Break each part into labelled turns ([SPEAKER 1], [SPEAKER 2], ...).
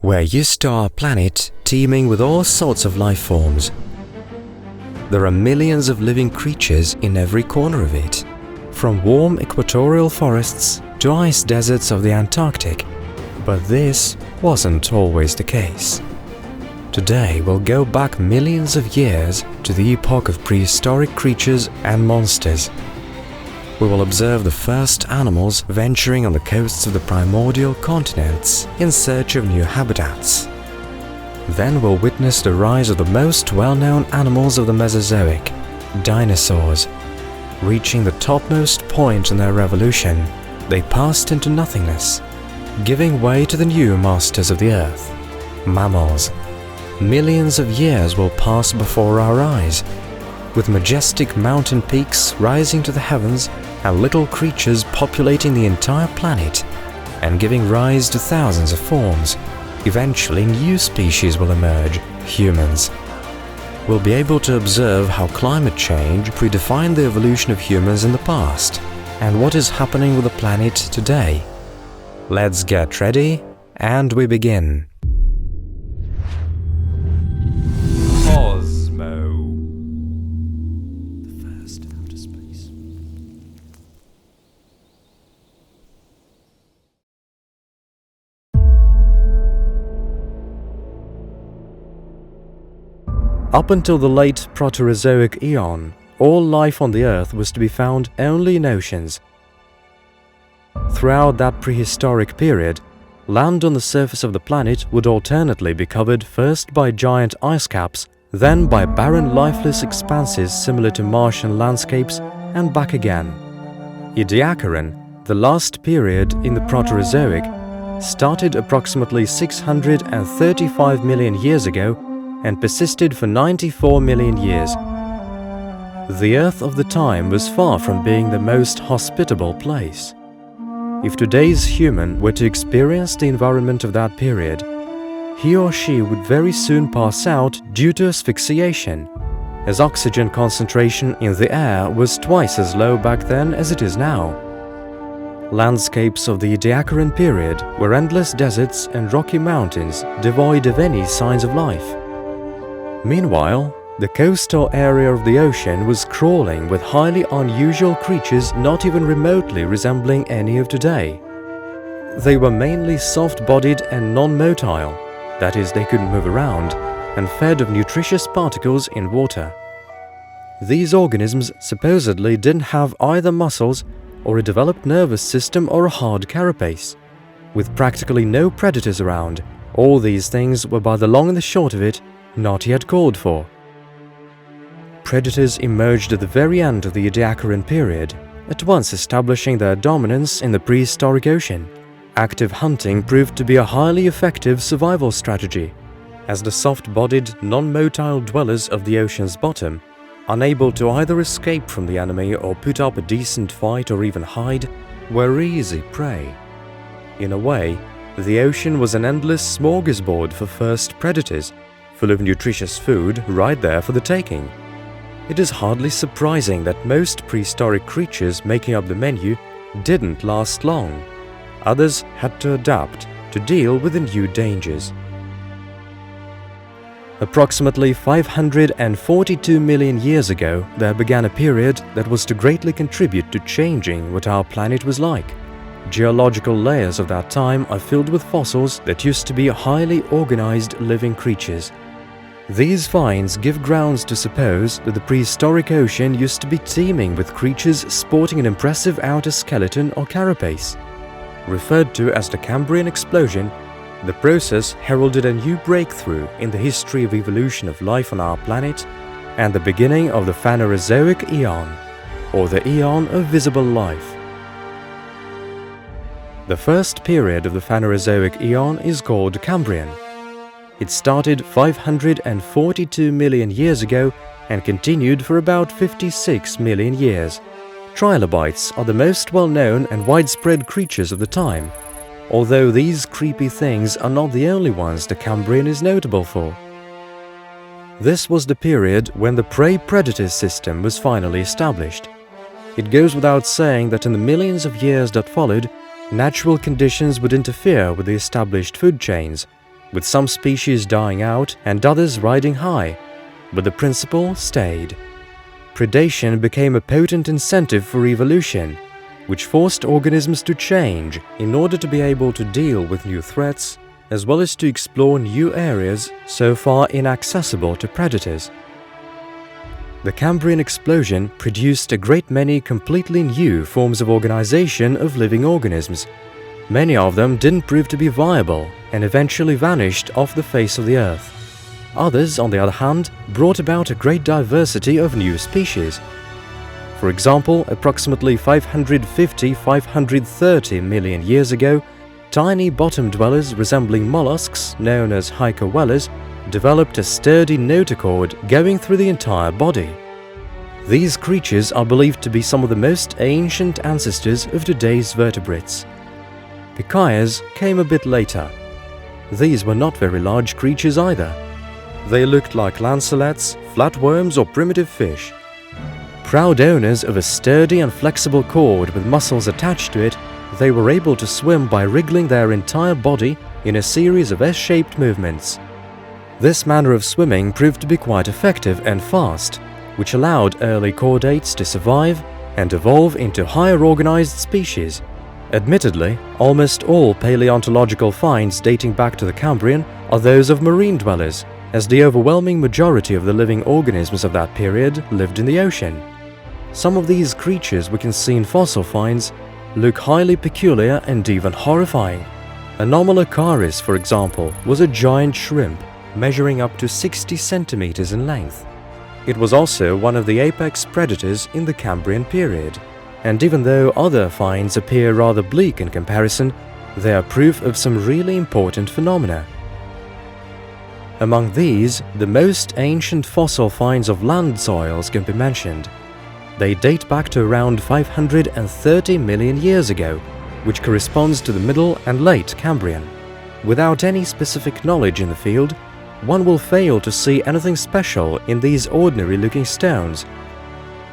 [SPEAKER 1] We're used to our planet teeming with all sorts of life forms. There are millions of living creatures in every corner of it, from warm equatorial forests to ice deserts of the Antarctic. But this wasn't always the case. Today we'll go back millions of years to the epoch of prehistoric creatures and monsters. We will observe the first animals venturing on the coasts of the primordial continents in search of new habitats. Then we'll witness the rise of the most well-known animals of the Mesozoic, dinosaurs. Reaching the topmost point in their evolution, they passed into nothingness, giving way to the new masters of the earth, mammals. Millions of years will pass before our eyes, with majestic mountain peaks rising to the heavens and little creatures populating the entire planet and giving rise to thousands of forms. Eventually, new species will emerge, humans. We'll be able to observe how climate change predefined the evolution of humans in the past and what is happening with the planet today. Let's get ready, and we begin. Kosmo. The first outer space. Up until the late Proterozoic eon, all life on the Earth was to be found only in oceans. Throughout that prehistoric period, land on the surface of the planet would alternately be covered first by giant ice caps, then by barren lifeless expanses similar to Martian landscapes, and back again. Ediacaran, the last period in the Proterozoic, started approximately 635 million years ago and persisted for 94 million years. The Earth of the time was far from being the most hospitable place. If today's human were to experience the environment of that period, he or she would very soon pass out due to asphyxiation, as oxygen concentration in the air was twice as low back then as it is now. Landscapes of the Ediacaran period were endless deserts and rocky mountains devoid of any signs of life. Meanwhile, the coastal area of the ocean was crawling with highly unusual creatures not even remotely resembling any of today. They were mainly soft-bodied and non-motile, that is, they couldn't move around, and fed of nutritious particles in water. These organisms supposedly didn't have either muscles or a developed nervous system or a hard carapace. With practically no predators around, all these things were, by the long and the short of it, not yet called for. Predators emerged at the very end of the Ediacaran period, at once establishing their dominance in the prehistoric ocean. Active hunting proved to be a highly effective survival strategy, as the soft-bodied, non-motile dwellers of the ocean's bottom, unable to either escape from the enemy or put up a decent fight or even hide, were easy prey. In a way, the ocean was an endless smorgasbord for first predators, full of nutritious food right there for the taking. It is hardly surprising that most prehistoric creatures making up the menu didn't last long. Others had to adapt to deal with the new dangers. Approximately 542 million years ago, there began a period that was to greatly contribute to changing what our planet was like. Geological layers of that time are filled with fossils that used to be highly organized living creatures. These finds give grounds to suppose that the prehistoric ocean used to be teeming with creatures sporting an impressive outer skeleton or carapace. Referred to as the Cambrian explosion, the process heralded a new breakthrough in the history of evolution of life on our planet and the beginning of the Phanerozoic eon, or the eon of visible life. The first period of the Phanerozoic eon is called Cambrian. It started 542 million years ago and continued for about 56 million years. Trilobites are the most well-known and widespread creatures of the time, although these creepy things are not the only ones the Cambrian is notable for. This was the period when the prey-predator system was finally established. It goes without saying that in the millions of years that followed, natural conditions would interfere with the established food chains, with some species dying out and others riding high, but the principle stayed. Predation became a potent incentive for evolution, which forced organisms to change in order to be able to deal with new threats, as well as to explore new areas so far inaccessible to predators. The Cambrian explosion produced a great many completely new forms of organization of living organisms. Many of them didn't prove to be viable and eventually vanished off the face of the earth. Others, on the other hand, brought about a great diversity of new species. For example, approximately 550–530 million years ago, tiny bottom dwellers resembling mollusks, known as hycowellers, developed a sturdy notochord going through the entire body. These creatures are believed to be some of the most ancient ancestors of today's vertebrates. Pichias came a bit later. These were not very large creatures either. They looked like lancelets, flatworms, or primitive fish. Proud owners of a sturdy and flexible cord with muscles attached to it, they were able to swim by wriggling their entire body in a series of S-shaped movements. This manner of swimming proved to be quite effective and fast, which allowed early chordates to survive and evolve into higher organized species. Admittedly, almost all paleontological finds dating back to the Cambrian are those of marine dwellers, as the overwhelming majority of the living organisms of that period lived in the ocean. Some of these creatures we can see in fossil finds look highly peculiar and even horrifying. Anomalocaris, for example, was a giant shrimp measuring up to 60 centimeters in length. It was also one of the apex predators in the Cambrian period, and even though other finds appear rather bleak in comparison, they are proof of some really important phenomena. Among these, the most ancient fossil finds of land soils can be mentioned. They date back to around 530 million years ago, which corresponds to the Middle and Late Cambrian. Without any specific knowledge in the field, one will fail to see anything special in these ordinary-looking stones.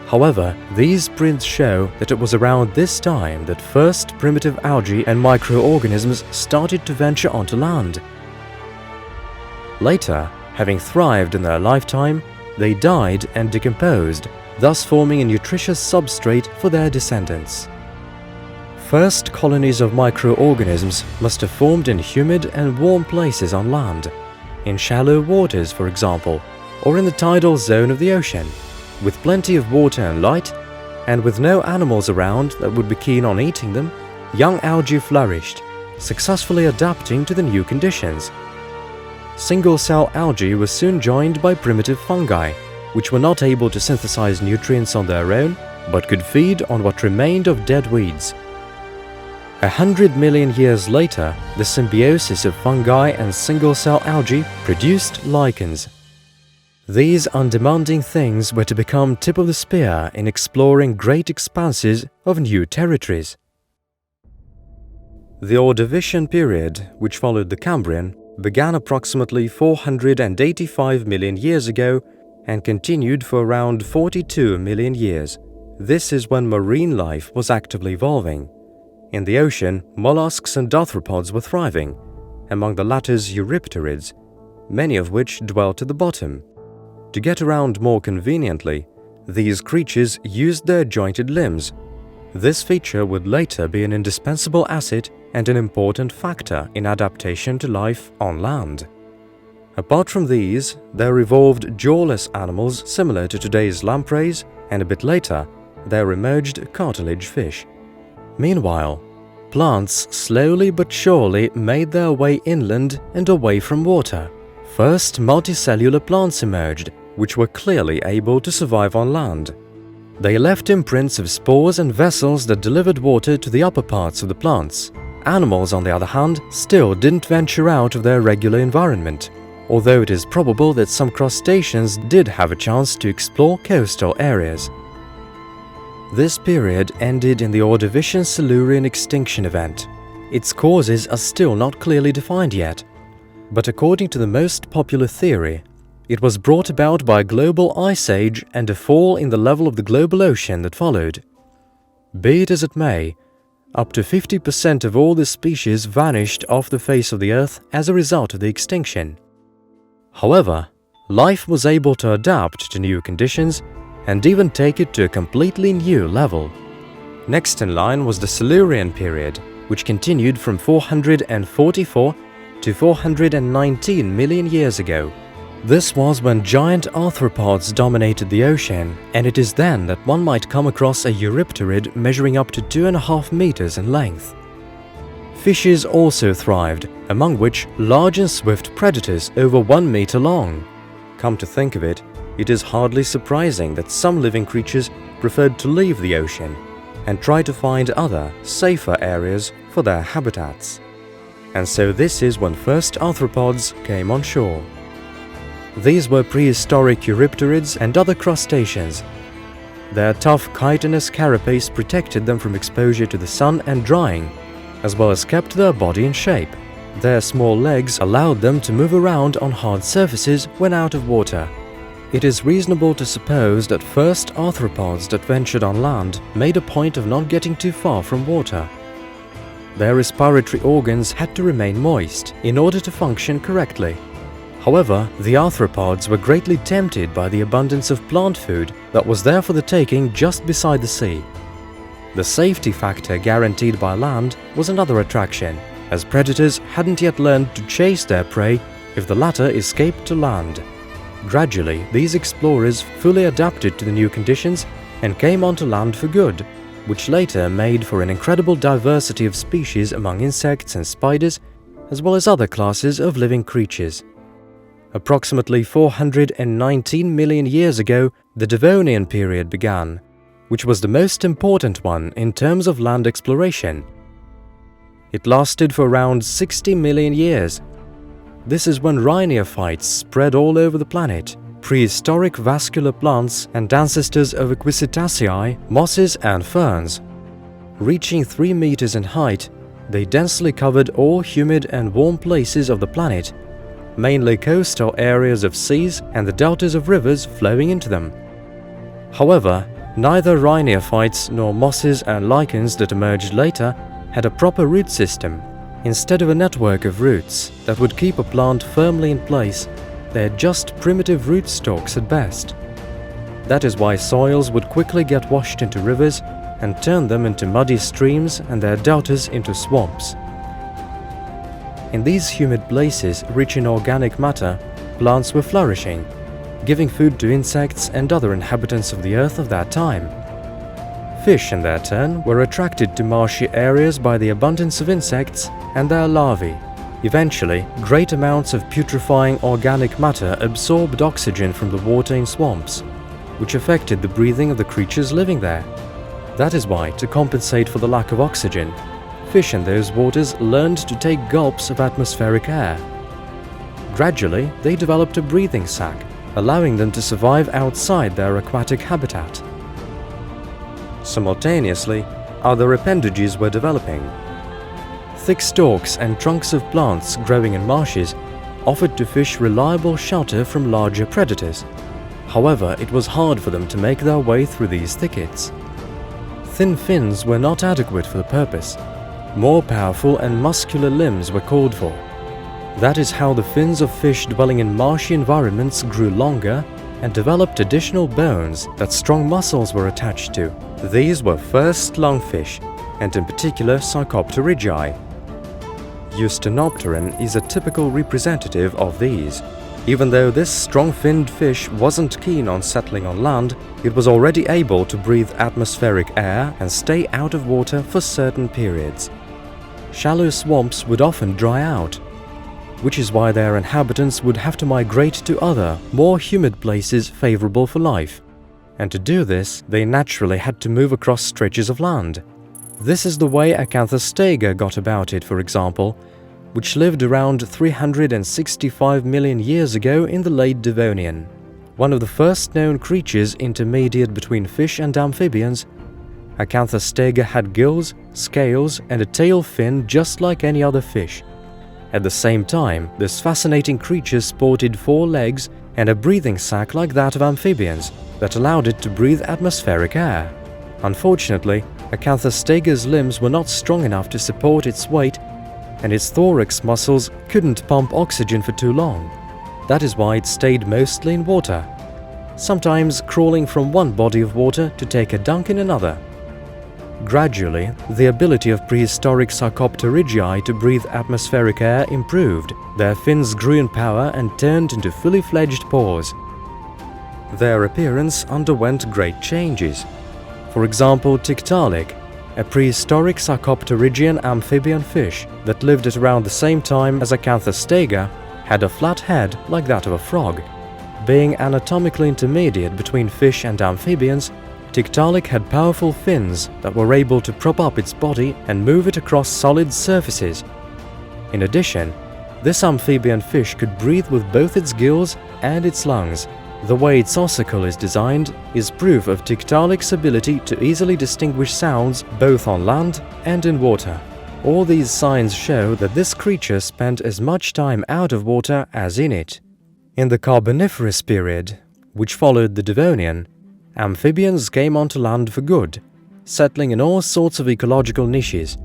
[SPEAKER 1] However, these prints show that it was around this time that first primitive algae and microorganisms started to venture onto land. Later, having thrived in their lifetime, they died and decomposed, thus forming a nutritious substrate for their descendants. First colonies of microorganisms must have formed in humid and warm places on land, in shallow waters, for example, or in the tidal zone of the ocean, with plenty of water and light, and with no animals around that would be keen on eating them. Young algae flourished, successfully adapting to the new conditions. Single-cell algae was soon joined by primitive fungi, which were not able to synthesize nutrients on their own, but could feed on what remained of dead weeds. 100 million years later, the symbiosis of fungi and single-cell algae produced lichens. These undemanding things were to become tip of the spear in exploring great expanses of new territories. The Ordovician period, which followed the Cambrian, began approximately 485 million years ago and continued for around 42 million years. This is when marine life was actively evolving. In the ocean, mollusks and arthropods were thriving, among the latter's eurypterids, many of which dwelt at the bottom. To get around more conveniently, these creatures used their jointed limbs. This feature would later be an indispensable asset and an important factor in adaptation to life on land. Apart from these, there evolved jawless animals similar to today's lampreys, and a bit later, there emerged cartilage fish. Meanwhile, plants slowly but surely made their way inland and away from water. First, multicellular plants emerged, which were clearly able to survive on land. They left imprints of spores and vessels that delivered water to the upper parts of the plants. Animals, on the other hand, still didn't venture out of their regular environment, although it is probable that some crustaceans did have a chance to explore coastal areas. This period ended in the Ordovician-Silurian extinction event. Its causes are still not clearly defined yet, but according to the most popular theory, it was brought about by a global ice age and a fall in the level of the global ocean that followed. Be it as it may, up to 50% of all the species vanished off the face of the Earth as a result of the extinction. However, life was able to adapt to new conditions and even take it to a completely new level. Next in line was the Silurian period, which continued from 444 to 419 million years ago. This was when giant arthropods dominated the ocean, and it is then that one might come across a eurypterid measuring up to 2.5 meters in length. Fishes also thrived, among which large and swift predators over 1 meter long. Come to think of it, it is hardly surprising that some living creatures preferred to leave the ocean and try to find other, safer areas for their habitats. And so this is when first arthropods came on shore. These were prehistoric eurypterids and other crustaceans. Their tough chitinous carapace protected them from exposure to the sun and drying, as well as kept their body in shape. Their small legs allowed them to move around on hard surfaces when out of water. It is reasonable to suppose that first arthropods that ventured on land made a point of not getting too far from water. Their respiratory organs had to remain moist in order to function correctly. However, the arthropods were greatly tempted by the abundance of plant food that was there for the taking just beside the sea. The safety factor guaranteed by land was another attraction, as predators hadn't yet learned to chase their prey if the latter escaped to land. Gradually, these explorers fully adapted to the new conditions and came onto land for good, which later made for an incredible diversity of species among insects and spiders, as well as other classes of living creatures. Approximately 419 million years ago, the Devonian period began, which was the most important one in terms of land exploration. It lasted for around 60 million years. This is when rhiniophytes spread all over the planet, prehistoric vascular plants and ancestors of Equisetaceae, mosses and ferns. Reaching 3 meters in height, they densely covered all humid and warm places of the planet, mainly coastal areas of seas and the deltas of rivers flowing into them. However, neither rhiniophytes nor mosses and lichens that emerged later had a proper root system. Instead of a network of roots that would keep a plant firmly in place, they had just primitive rootstocks at best. That is why soils would quickly get washed into rivers and turn them into muddy streams and their deltas into swamps. In these humid places rich in organic matter, plants were flourishing, giving food to insects and other inhabitants of the earth of that time. Fish, in their turn, were attracted to marshy areas by the abundance of insects and their larvae. Eventually, great amounts of putrefying organic matter absorbed oxygen from the water in swamps, which affected the breathing of the creatures living there. That is why, to compensate for the lack of oxygen, fish in those waters learned to take gulps of atmospheric air. Gradually, they developed a breathing sac, allowing them to survive outside their aquatic habitat. Simultaneously, other appendages were developing. Thick stalks and trunks of plants growing in marshes offered to fish reliable shelter from larger predators. However, it was hard for them to make their way through these thickets. Thin fins were not adequate for the purpose. More powerful and muscular limbs were called for. That is how the fins of fish dwelling in marshy environments grew longer and developed additional bones that strong muscles were attached to. These were first lungfish, and in particular Psychopterygi. Eustenopteran is a typical representative of these. Even though this strong-finned fish wasn't keen on settling on land, it was already able to breathe atmospheric air and stay out of water for certain periods. Shallow swamps would often dry out, which is why their inhabitants would have to migrate to other, more humid places favorable for life. And to do this, they naturally had to move across stretches of land. This is the way Acanthostega got about it, for example, which lived around 365 million years ago in the late Devonian. One of the first known creatures intermediate between fish and amphibians, Acanthostega had gills, scales, and a tail fin just like any other fish. At the same time, this fascinating creature sported 4 legs and a breathing sac like that of amphibians that allowed it to breathe atmospheric air. Unfortunately, Acanthostega's limbs were not strong enough to support its weight, and its thorax muscles couldn't pump oxygen for too long. That is why it stayed mostly in water, sometimes crawling from one body of water to take a dunk in another. Gradually, the ability of prehistoric Sarcopterygi to breathe atmospheric air improved. Their fins grew in power and turned into fully fledged paws. Their appearance underwent great changes. For example, Tiktaalik, a prehistoric Sarcopterygian amphibian fish that lived at around the same time as Acanthostega, had a flat head like that of a frog. Being anatomically intermediate between fish and amphibians, Tiktaalik had powerful fins that were able to prop up its body and move it across solid surfaces. In addition, this amphibian fish could breathe with both its gills and its lungs. The way its ossicle is designed is proof of Tiktaalik's ability to easily distinguish sounds both on land and in water. All these signs show that this creature spent as much time out of water as in it. In the Carboniferous period, which followed the Devonian, amphibians came onto land for good, settling in all sorts of ecological niches.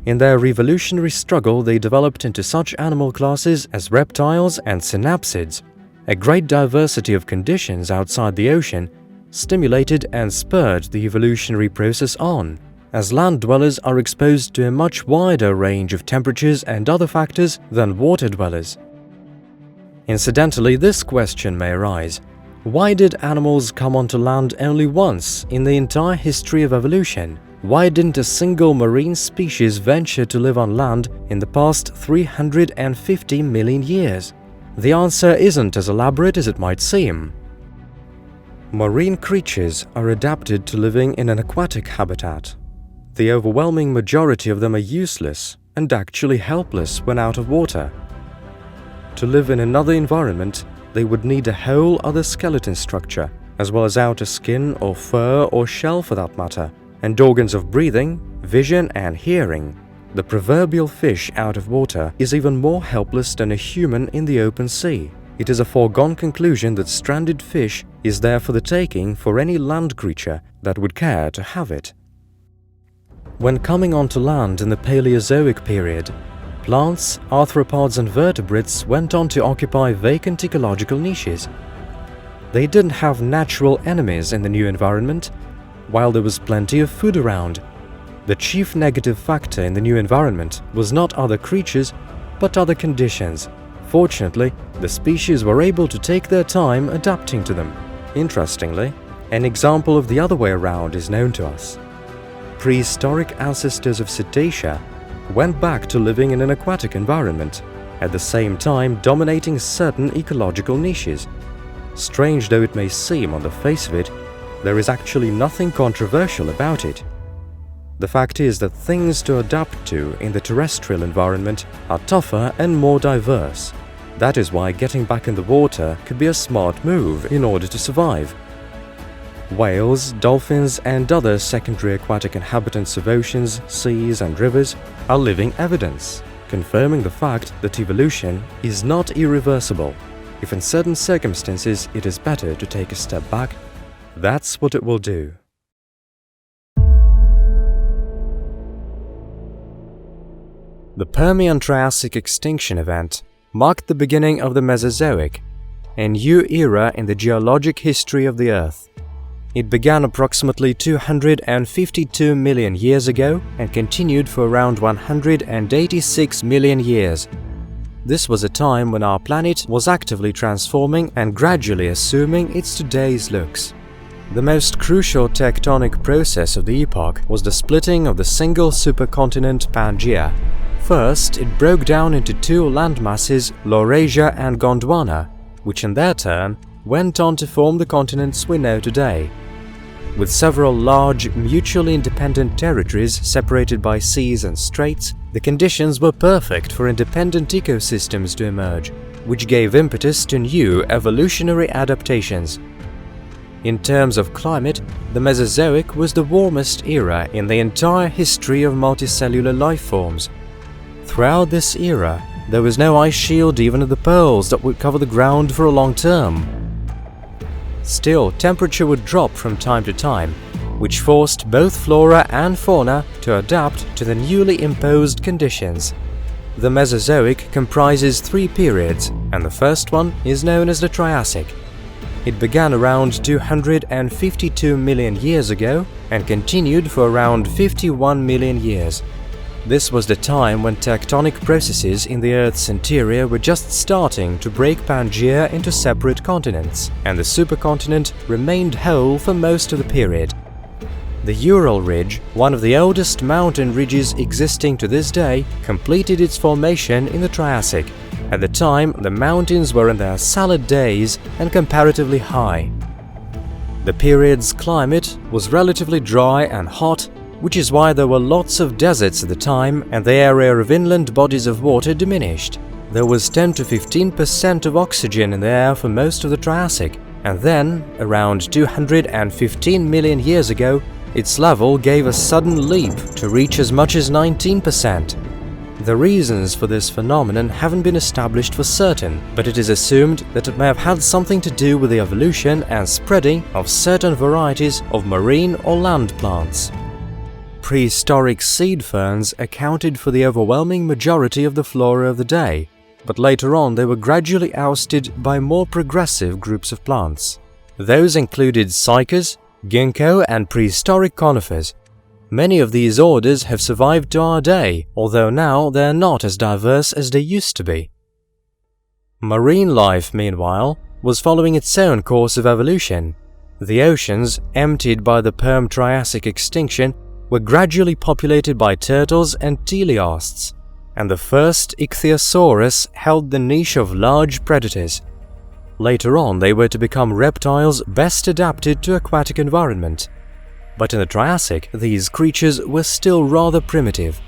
[SPEAKER 1] In their revolutionary struggle, they developed into such animal classes as reptiles and synapsids. A great diversity of conditions outside the ocean stimulated and spurred the evolutionary process on, as land dwellers are exposed to a much wider range of temperatures and other factors than water dwellers. Incidentally, this question may arise: why did animals come onto land only once in the entire history of evolution? Why didn't a single marine species venture to live on land in the past 350 million years? The answer isn't as elaborate as it might seem. Marine creatures are adapted to living in an aquatic habitat. The overwhelming majority of them are useless and actually helpless when out of water. To live in another environment, they would need a whole other skeleton structure, as well as outer skin or fur or shell for that matter, and organs of breathing, vision and hearing. The proverbial fish out of water is even more helpless than a human in the open sea. It is a foregone conclusion that stranded fish is there for the taking for any land creature that would care to have it. When coming onto land in the Paleozoic period, plants, arthropods and vertebrates went on to occupy vacant ecological niches. They didn't have natural enemies in the new environment, while there was plenty of food around. The chief negative factor in the new environment was not other creatures, but other conditions. Fortunately, the species were able to take their time adapting to them. Interestingly, an example of the other way around is known to us. Prehistoric ancestors of Cetacea went back to living in an aquatic environment, at the same time dominating certain ecological niches. Strange though it may seem on the face of it, there is actually nothing controversial about it. The fact is that things to adapt to in the terrestrial environment are tougher and more diverse. That is why getting back in the water could be a smart move in order to survive. Whales, dolphins and other secondary aquatic inhabitants of oceans, seas and rivers are living evidence, confirming the fact that evolution is not irreversible. If in certain circumstances it is better to take a step back, that's what it will do. The Permian-Triassic extinction event marked the beginning of the Mesozoic, a new era in the geologic history of the Earth. It began approximately 252 million years ago and continued for around 186 million years. This was a time when our planet was actively transforming and gradually assuming its today's looks. The most crucial tectonic process of the epoch was the splitting of the single supercontinent Pangaea. First, it broke down into two landmasses, Laurasia and Gondwana, which in their turn went on to form the continents we know today. With several large, mutually independent territories separated by seas and straits, the conditions were perfect for independent ecosystems to emerge, which gave impetus to new evolutionary adaptations. In terms of climate, the Mesozoic was the warmest era in the entire history of multicellular life forms. Throughout this era, there was no ice shield even at the poles that would cover the ground for a long term. Still, temperature would drop from time to time, which forced both flora and fauna to adapt to the newly imposed conditions. The Mesozoic comprises 3 periods, and the first one is known as the Triassic. It began around 252 million years ago and continued for around 51 million years. This was the time when tectonic processes in the Earth's interior were just starting to break Pangaea into separate continents, and the supercontinent remained whole for most of the period. The Ural Ridge, one of the oldest mountain ridges existing to this day, completed its formation in the Triassic. At the time, the mountains were in their salad days and comparatively high. The period's climate was relatively dry and hot, which is why there were lots of deserts at the time and the area of inland bodies of water diminished. There was 10 to 15% of oxygen in the air for most of the Triassic, and then, around 215 million years ago, its level gave a sudden leap to reach as much as 19%. The reasons for this phenomenon haven't been established for certain, but it is assumed that it may have had something to do with the evolution and spreading of certain varieties of marine or land plants. Prehistoric seed ferns accounted for the overwhelming majority of the flora of the day, but later on they were gradually ousted by more progressive groups of plants. Those included cycas, ginkgo and prehistoric conifers. Many of these orders have survived to our day, although now they are not as diverse as they used to be. Marine life, meanwhile, was following its own course of evolution. The oceans, emptied by the Perm-Triassic extinction, were gradually populated by turtles and teleosts, and the first ichthyosaurus held the niche of large predators. Later on, they were to become reptiles best adapted to aquatic environment. But in the Triassic, these creatures were still rather primitive.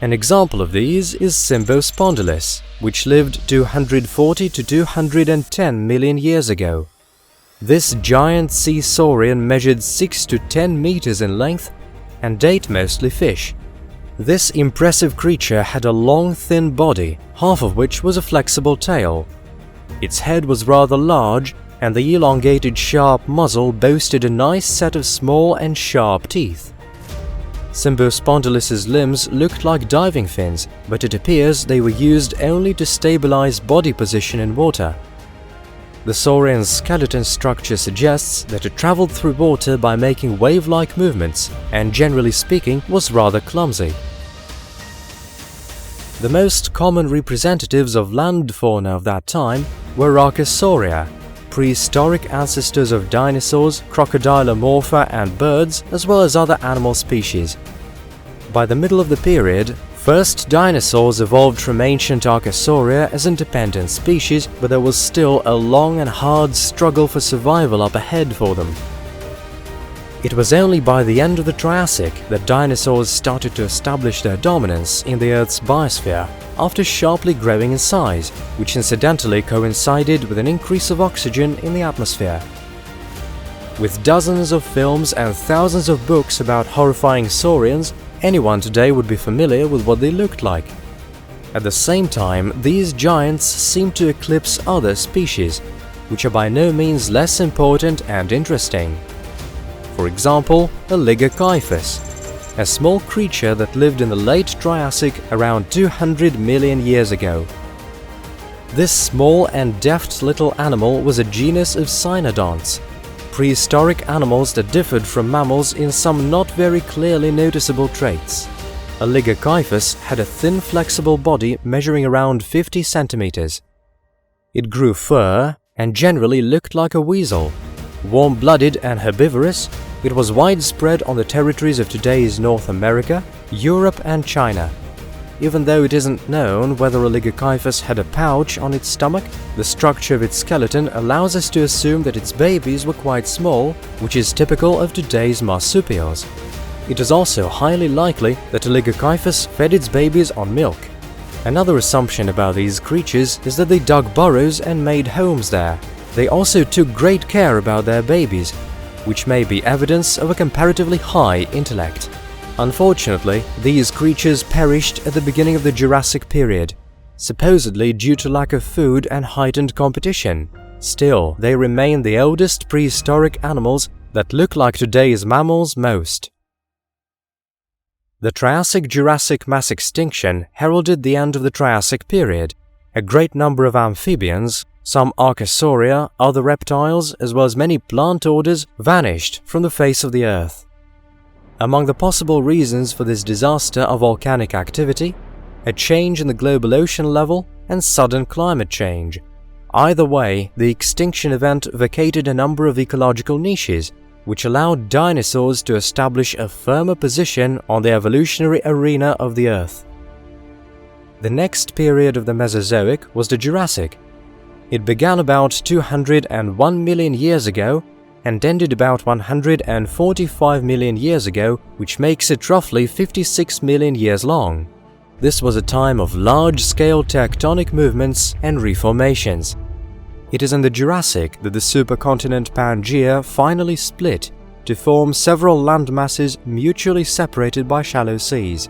[SPEAKER 1] An example of these is Symbospondylus, which lived 240 to 210 million years ago. This giant sea saurian measured 6 to 10 meters in length and ate mostly fish. This impressive creature had a long, thin body, half of which was a flexible tail. Its head was rather large, and the elongated sharp muzzle boasted a nice set of small and sharp teeth. Symbospondylus's limbs looked like diving fins, but it appears they were used only to stabilize body position in water. The saurian's skeleton structure suggests that it traveled through water by making wave-like movements, and generally speaking was rather clumsy. The most common representatives of land fauna of that time were Archosauria, prehistoric ancestors of dinosaurs, crocodilomorpha and birds, as well as other animal species. By the middle of the period, first dinosaurs evolved from ancient Archosauria as independent species, but there was still a long and hard struggle for survival up ahead for them. It was only by the end of the Triassic that dinosaurs started to establish their dominance in the Earth's biosphere, after sharply growing in size, which incidentally coincided with an increase of oxygen in the atmosphere. With dozens of films and thousands of books about horrifying saurians, anyone today would be familiar with what they looked like. At the same time, these giants seem to eclipse other species, which are by no means less important and interesting. For example, Oligokyphus, a small creature that lived in the late Triassic around 200 million years ago. This small and deft little animal was a genus of cynodonts, prehistoric animals that differed from mammals in some not very clearly noticeable traits. Oligokyphus had a thin, flexible body measuring around 50 centimeters. It grew fur and generally looked like a weasel. Warm-blooded and herbivorous, it was widespread on the territories of today's North America, Europe and China. Even though it isn't known whether Oligokyphus had a pouch on its stomach, the structure of its skeleton allows us to assume that its babies were quite small, which is typical of today's marsupials. It is also highly likely that Oligokyphus fed its babies on milk. Another assumption about these creatures is that they dug burrows and made homes there. They also took great care about their babies, which may be evidence of a comparatively high intellect. Unfortunately, these creatures perished at the beginning of the Jurassic period, supposedly due to lack of food and heightened competition. Still, they remain the oldest prehistoric animals that look like today's mammals most. The Triassic-Jurassic mass extinction heralded the end of the Triassic period. A great number of amphibians, some Archosauria, other reptiles, as well as many plant orders vanished from the face of the Earth. Among the possible reasons for this disaster are volcanic activity, a change in the global ocean level, and sudden climate change. Either way, the extinction event vacated a number of ecological niches, which allowed dinosaurs to establish a firmer position on the evolutionary arena of the Earth. The next period of the Mesozoic was the Jurassic. It began about 201 million years ago and ended about 145 million years ago, which makes it roughly 56 million years long. This was a time of large-scale tectonic movements and reformations. It is in the Jurassic that the supercontinent Pangaea finally split to form several landmasses mutually separated by shallow seas.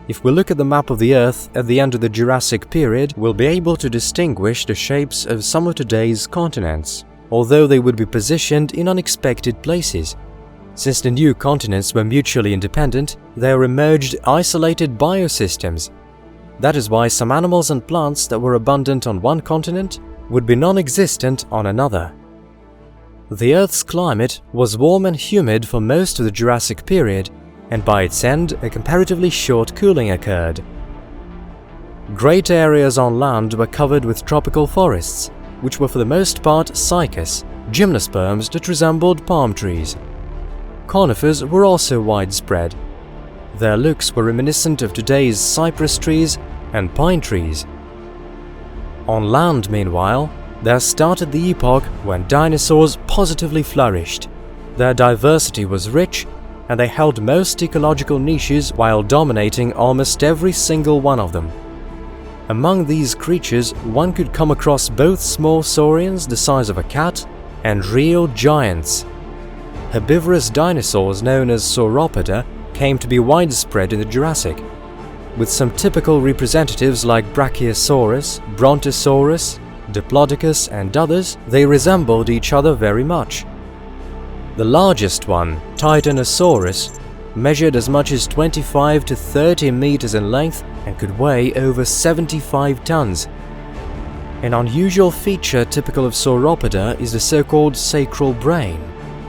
[SPEAKER 1] If we look at the map of the Earth at the end of the Jurassic period, we'll be able to distinguish the shapes of some of today's continents, although they would be positioned in unexpected places. Since the new continents were mutually independent, there emerged isolated biosystems. That is why some animals and plants that were abundant on one continent would be non-existent on another. The Earth's climate was warm and humid for most of the Jurassic period, and by its end a comparatively short cooling occurred. Great areas on land were covered with tropical forests, which were for the most part cycas, gymnosperms that resembled palm trees. Conifers were also widespread. Their looks were reminiscent of today's cypress trees and pine trees. On land, meanwhile, there started the epoch when dinosaurs positively flourished. Their diversity was rich, and they held most ecological niches while dominating almost every single one of them. Among these creatures, one could come across both small saurians the size of a cat and real giants. Herbivorous dinosaurs known as sauropoda came to be widespread in the Jurassic. With some typical representatives like Brachiosaurus, Brontosaurus, Diplodocus and others, they resembled each other very much. The largest one, Titanosaurus, measured as much as 25 to 30 meters in length and could weigh over 75 tons. An unusual feature typical of sauropoda is the so-called sacral brain,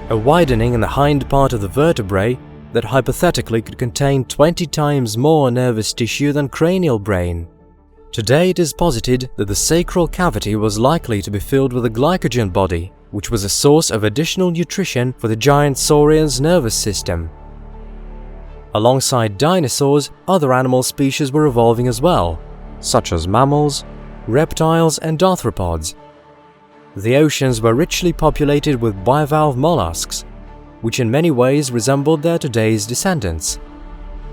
[SPEAKER 1] a widening in the hind part of the vertebrae that hypothetically could contain 20 times more nervous tissue than cranial brain. Today it is posited that the sacral cavity was likely to be filled with a glycogen body, which was a source of additional nutrition for the giant saurian's nervous system. Alongside dinosaurs, other animal species were evolving as well, such as mammals, reptiles and arthropods. The oceans were richly populated with bivalve mollusks, which in many ways resembled their today's descendants.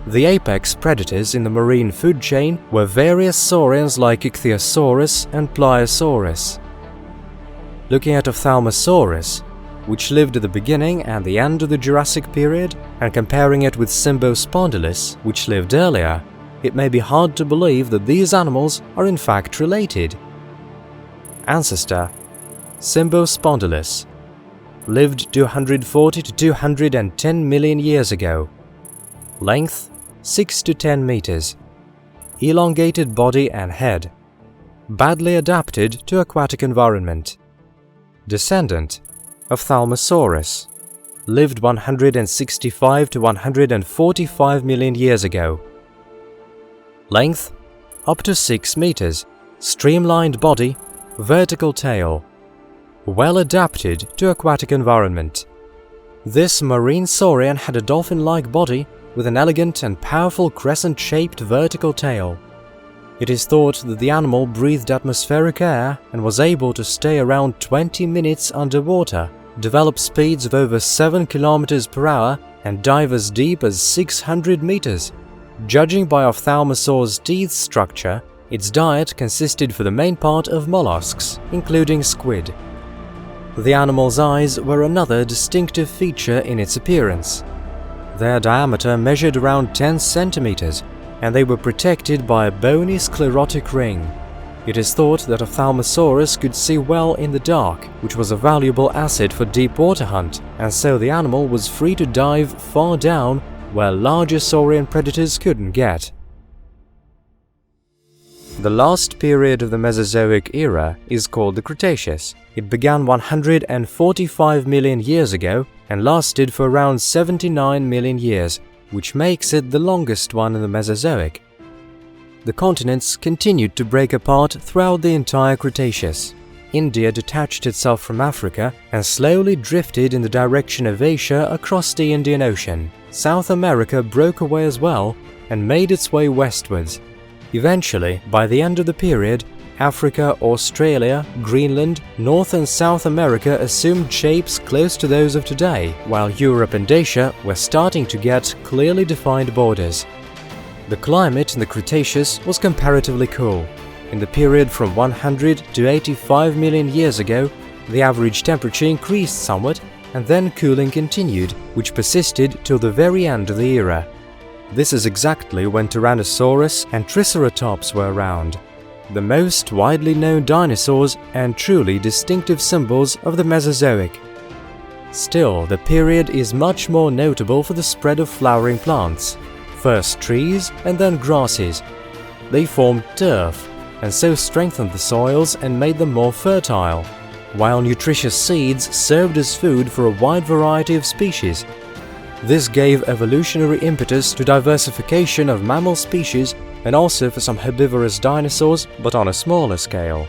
[SPEAKER 1] The apex predators in the marine food chain were various saurians like Ichthyosaurus and Pliosaurus. Looking at Ophthalmosaurus, which lived at the beginning and the end of the Jurassic period, and comparing it with Symbospondylus, which lived earlier, it may be hard to believe that these animals are in fact related. Ancestor: Symbospondylus, lived 240 to 210 million years ago. Length: 6 to 10 meters. Elongated body and head. Badly adapted to aquatic environment. Descendant: Ophthalmosaurus, lived 165 to 145 million years ago. Length: up to 6 meters. Streamlined body, vertical tail. Well adapted to aquatic environment. This marine saurian had a dolphin-like body with an elegant and powerful crescent-shaped vertical tail. It is thought that the animal breathed atmospheric air and was able to stay around 20 minutes underwater, develop speeds of over 7 km per hour, and dive as deep as 600 meters. Judging by Ophthalmosaur's teeth structure, its diet consisted for the main part of mollusks, including squid. The animal's eyes were another distinctive feature in its appearance. Their diameter measured around 10 centimeters, and they were protected by a bony sclerotic ring. It is thought that Ophthalmosaurus could see well in the dark, which was a valuable asset for deep water hunt, and so the animal was free to dive far down where larger saurian predators couldn't get. The last period of the Mesozoic era is called the Cretaceous. It began 145 million years ago and lasted for around 79 million years, which makes it the longest one in the Mesozoic. The continents continued to break apart throughout the entire Cretaceous. India detached itself from Africa and slowly drifted in the direction of Asia across the Indian Ocean. South America broke away as well and made its way westwards. Eventually, by the end of the period, Africa, Australia, Greenland, North and South America assumed shapes close to those of today, while Europe and Asia were starting to get clearly defined borders. The climate in the Cretaceous was comparatively cool. In the period from 100 to 85 million years ago, the average temperature increased somewhat, and then cooling continued, which persisted till the very end of the era. This is exactly when Tyrannosaurus and Triceratops were around, the most widely known dinosaurs and truly distinctive symbols of the Mesozoic. Still, the period is much more notable for the spread of flowering plants. First trees and then grasses. They formed turf and so strengthened the soils and made them more fertile, while nutritious seeds served as food for a wide variety of species. This gave evolutionary impetus to diversification of mammal species and also for some herbivorous dinosaurs, but on a smaller scale.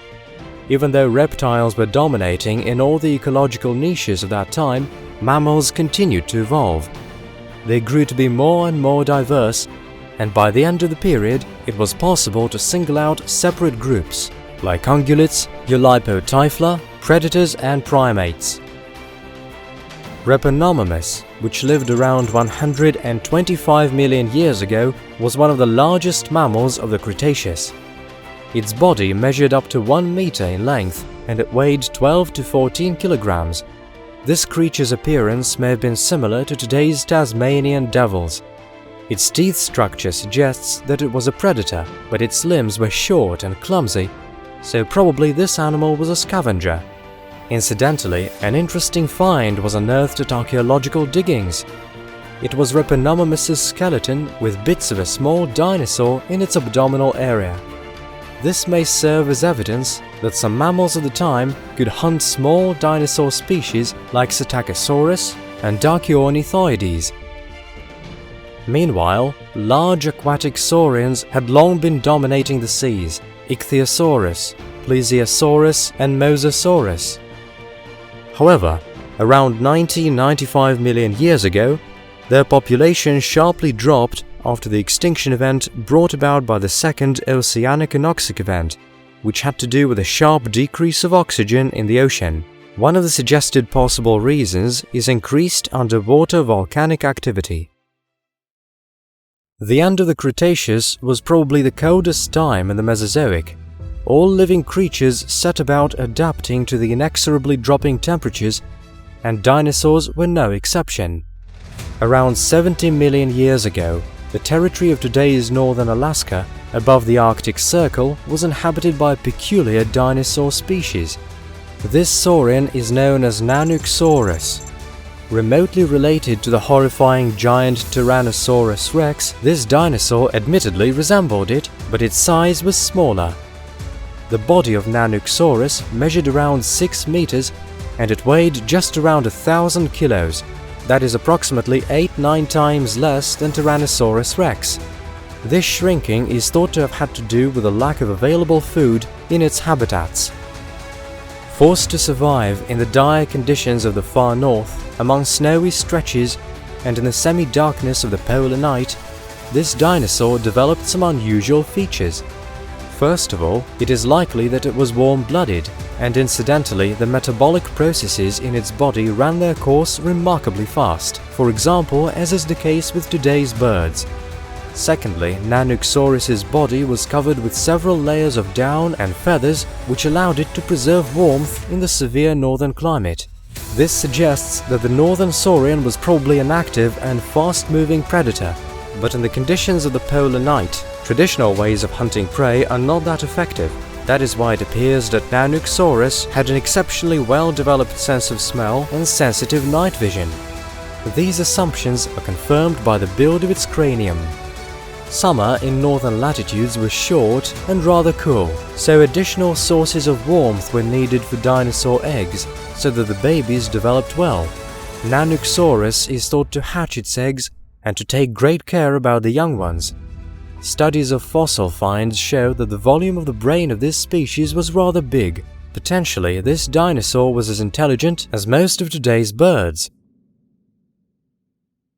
[SPEAKER 1] Even though reptiles were dominating in all the ecological niches of that time, mammals continued to evolve. They grew to be more and more diverse, and by the end of the period, it was possible to single out separate groups, like ungulates, Eulipotyphla, predators and primates. Reponomamus, which lived around 125 million years ago, was one of the largest mammals of the Cretaceous. Its body measured up to 1 meter in length, and it weighed 12 to 14 kilograms. This creature's appearance may have been similar to today's Tasmanian devils. Its teeth structure suggests that it was a predator, but its limbs were short and clumsy, so probably this animal was a scavenger. Incidentally, an interesting find was unearthed at archaeological diggings. It was Reponomamus's skeleton with bits of a small dinosaur in its abdominal area. This may serve as evidence that some mammals of the time could hunt small dinosaur species like Psittacosaurus and Dachyornithoides. Meanwhile, large aquatic saurians had long been dominating the seas: Ichthyosaurus, Plesiosaurus and Mosasaurus. However, around 95 million years ago, their population sharply dropped after the extinction event brought about by the second oceanic anoxic event, which had to do with a sharp decrease of oxygen in the ocean. One of the suggested possible reasons is increased underwater volcanic activity. The end of the Cretaceous was probably the coldest time in the Mesozoic. All living creatures set about adapting to the inexorably dropping temperatures, and dinosaurs were no exception. Around 70 million years ago, the territory of today's northern Alaska, above the Arctic Circle, was inhabited by a peculiar dinosaur species. This saurian is known as Nanooksaurus. Remotely related to the horrifying giant Tyrannosaurus rex, this dinosaur admittedly resembled it, but its size was smaller. The body of Nanooksaurus measured around 6 meters and it weighed just around 1,000 kilos. That is approximately 8-9 times less than Tyrannosaurus rex. This shrinking is thought to have had to do with a lack of available food in its habitats. Forced to survive in the dire conditions of the far north, among snowy stretches and in the semi-darkness of the polar night, this dinosaur developed some unusual features. First of all, it is likely that it was warm-blooded, and incidentally, the metabolic processes in its body ran their course remarkably fast, for example, as is the case with today's birds. Secondly, Nanooksaurus's body was covered with several layers of down and feathers which allowed it to preserve warmth in the severe northern climate. This suggests that the northern saurian was probably an active and fast-moving predator, but in the conditions of the polar night, traditional ways of hunting prey are not that effective. That is why it appears that Nanoxaurus had an exceptionally well-developed sense of smell and sensitive night vision. These assumptions are confirmed by the build of its cranium. Summer in northern latitudes was short and rather cool, so additional sources of warmth were needed for dinosaur eggs so that the babies developed well. Nanoxaurus is thought to hatch its eggs and to take great care about the young ones. Studies of fossil finds show that the volume of the brain of this species was rather big. Potentially, this dinosaur was as intelligent as most of today's birds.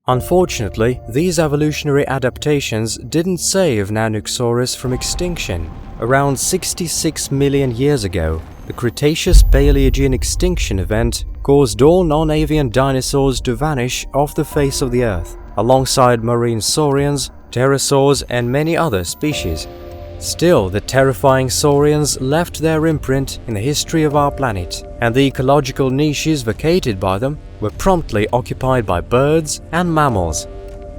[SPEAKER 1] Unfortunately, these evolutionary adaptations didn't save Nanoxaurus from extinction. Around 66 million years ago, the Cretaceous-Paleogene extinction event caused all non-avian dinosaurs to vanish off the face of the Earth, alongside marine saurians, pterosaurs, and many other species. Still, the terrifying saurians left their imprint in the history of our planet, and the ecological niches vacated by them were promptly occupied by birds and mammals.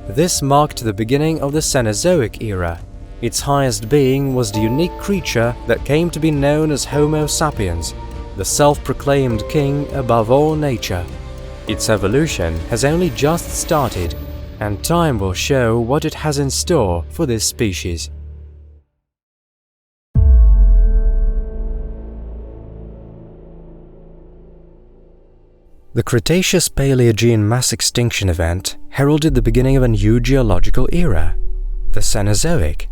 [SPEAKER 1] This marked the beginning of the Cenozoic era. Its highest being was the unique creature that came to be known as Homo sapiens, the self-proclaimed king above all nature. Its evolution has only just started, and time will show what it has in store for this species. The Cretaceous-Paleogene mass extinction event heralded the beginning of a new geological era, the Cenozoic.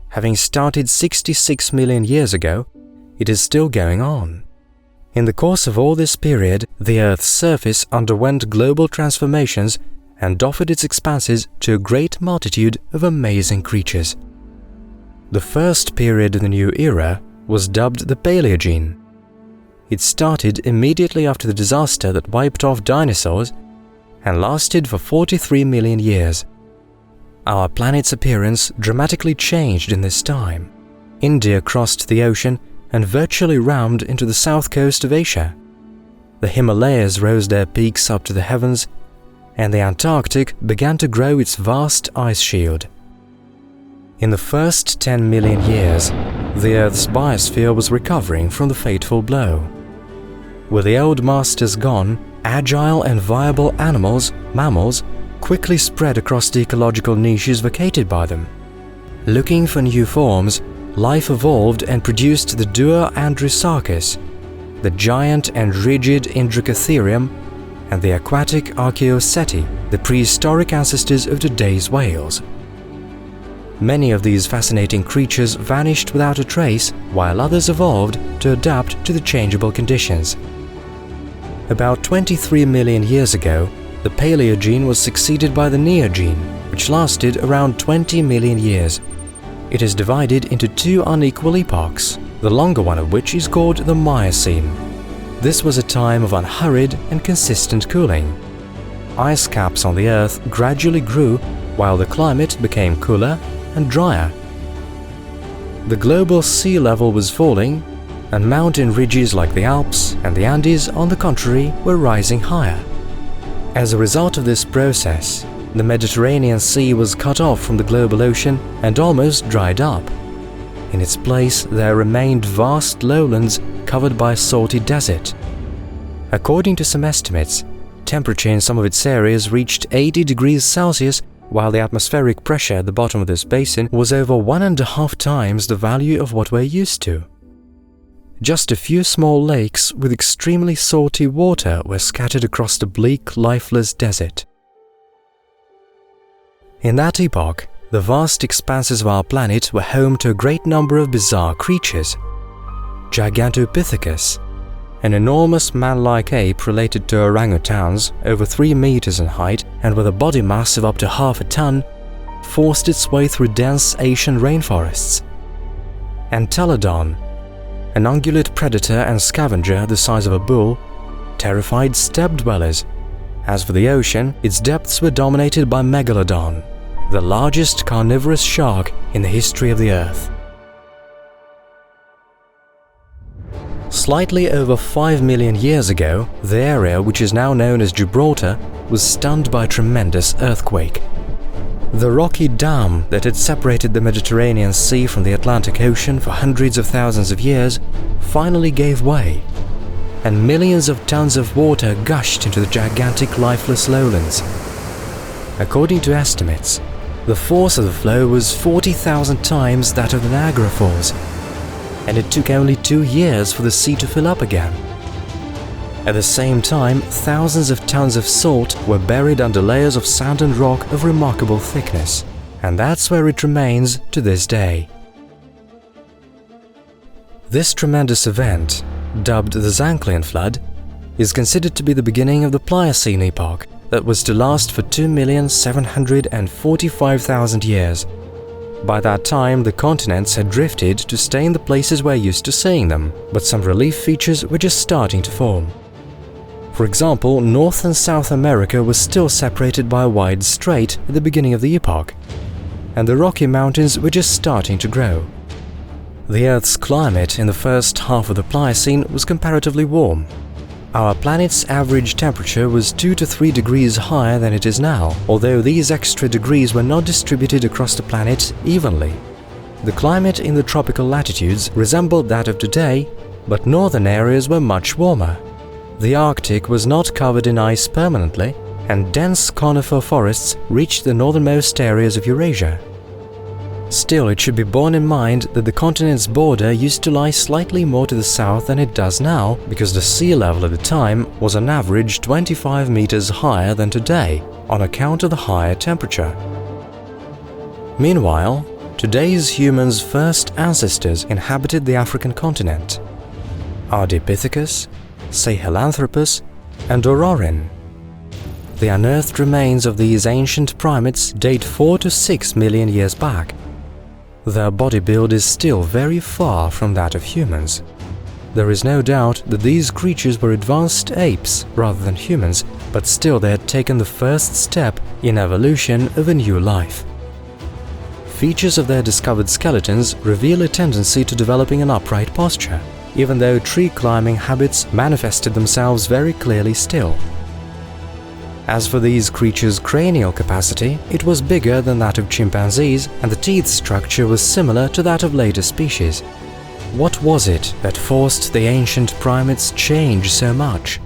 [SPEAKER 1] Having started 66 million years ago, it is still going on. In the course of all this period, the Earth's surface underwent global transformations and offered its expanses to a great multitude of amazing creatures. The first period of the new era was dubbed the Paleogene. It started immediately after the disaster that wiped off dinosaurs and lasted for 43 million years. Our planet's appearance dramatically changed in this time. India crossed the ocean and virtually rammed into the south coast of Asia. The Himalayas rose their peaks up to the heavens, and the Antarctic began to grow its vast ice shield. In the first 10 million years, the Earth's biosphere was recovering from the fateful blow. With the old masters gone, agile and viable animals, mammals, quickly spread across the ecological niches vacated by them. Looking for new forms, life evolved and produced the duo Andrewsarchus, the giant and rigid Indricotherium, and the aquatic Archaeoceti, the prehistoric ancestors of today's whales. Many of these fascinating creatures vanished without a trace, while others evolved to adapt to the changeable conditions. About 23 million years ago, the Paleogene was succeeded by the Neogene, which lasted around 20 million years. It is divided into two unequal epochs, the longer one of which is called the Miocene. This was a time of unhurried and consistent cooling. Ice caps on the Earth gradually grew while the climate became cooler and drier. The global sea level was falling, and mountain ridges like the Alps and the Andes, on the contrary, were rising higher. As a result of this process, the Mediterranean Sea was cut off from the global ocean and almost dried up. In its place, there remained vast lowlands covered by a salty desert. According to some estimates, temperature in some of its areas reached 80 degrees Celsius, while the atmospheric pressure at the bottom of this basin was over 1.5 times the value of what we're used to. Just a few small lakes with extremely salty water were scattered across the bleak, lifeless desert. In that epoch, the vast expanses of our planet were home to a great number of bizarre creatures. Gigantopithecus, an enormous man-like ape related to orangutans, over 3 meters in height and with a body mass of up to half a ton, forced its way through dense Asian rainforests. Entelodon, an ungulate predator and scavenger the size of a bull, terrified steppe dwellers. As for the ocean, its depths were dominated by Megalodon, the largest carnivorous shark in the history of the Earth. Slightly over 5 million years ago, the area which is now known as Gibraltar was stunned by a tremendous earthquake. The rocky dam that had separated the Mediterranean Sea from the Atlantic Ocean for hundreds of thousands of years finally gave way, and millions of tons of water gushed into the gigantic lifeless lowlands. According to estimates, the force of the flow was 40,000 times that of the Niagara Falls, and it took only 2 years for the sea to fill up again. At the same time, thousands of tons of salt were buried under layers of sand and rock of remarkable thickness, and that's where it remains to this day. This tremendous event, dubbed the Zanclean Flood, is considered to be the beginning of the Pliocene epoch that was to last for 2,745,000 years. By that time, the continents had drifted to stay in the places we're used to seeing them, but some relief features were just starting to form. For example, North and South America was still separated by a wide strait at the beginning of the epoch, and the Rocky Mountains were just starting to grow. The Earth's climate in the first half of the Pliocene was comparatively warm. Our planet's average temperature was 2 to 3 degrees higher than it is now, although these extra degrees were not distributed across the planet evenly. The climate in the tropical latitudes resembled that of today, but northern areas were much warmer. The Arctic was not covered in ice permanently, and dense conifer forests reached the northernmost areas of Eurasia. Still, it should be borne in mind that the continent's border used to lie slightly more to the south than it does now, because the sea level at the time was on average 25 meters higher than today, on account of the higher temperature. Meanwhile, today's humans' first ancestors inhabited the African continent: Ardipithecus, Sahelanthropus, and Ororin. The unearthed remains of these ancient primates date 4 to 6 million years back. Their body build is still very far from that of humans. There is no doubt that these creatures were advanced apes rather than humans, but still they had taken the first step in evolution of a new life. Features of their discovered skeletons reveal a tendency to developing an upright posture, even though tree-climbing habits manifested themselves very clearly still. As for these creatures' cranial capacity, it was bigger than that of chimpanzees, and the teeth structure was similar to that of later species. What was it that forced the ancient primates to change so much?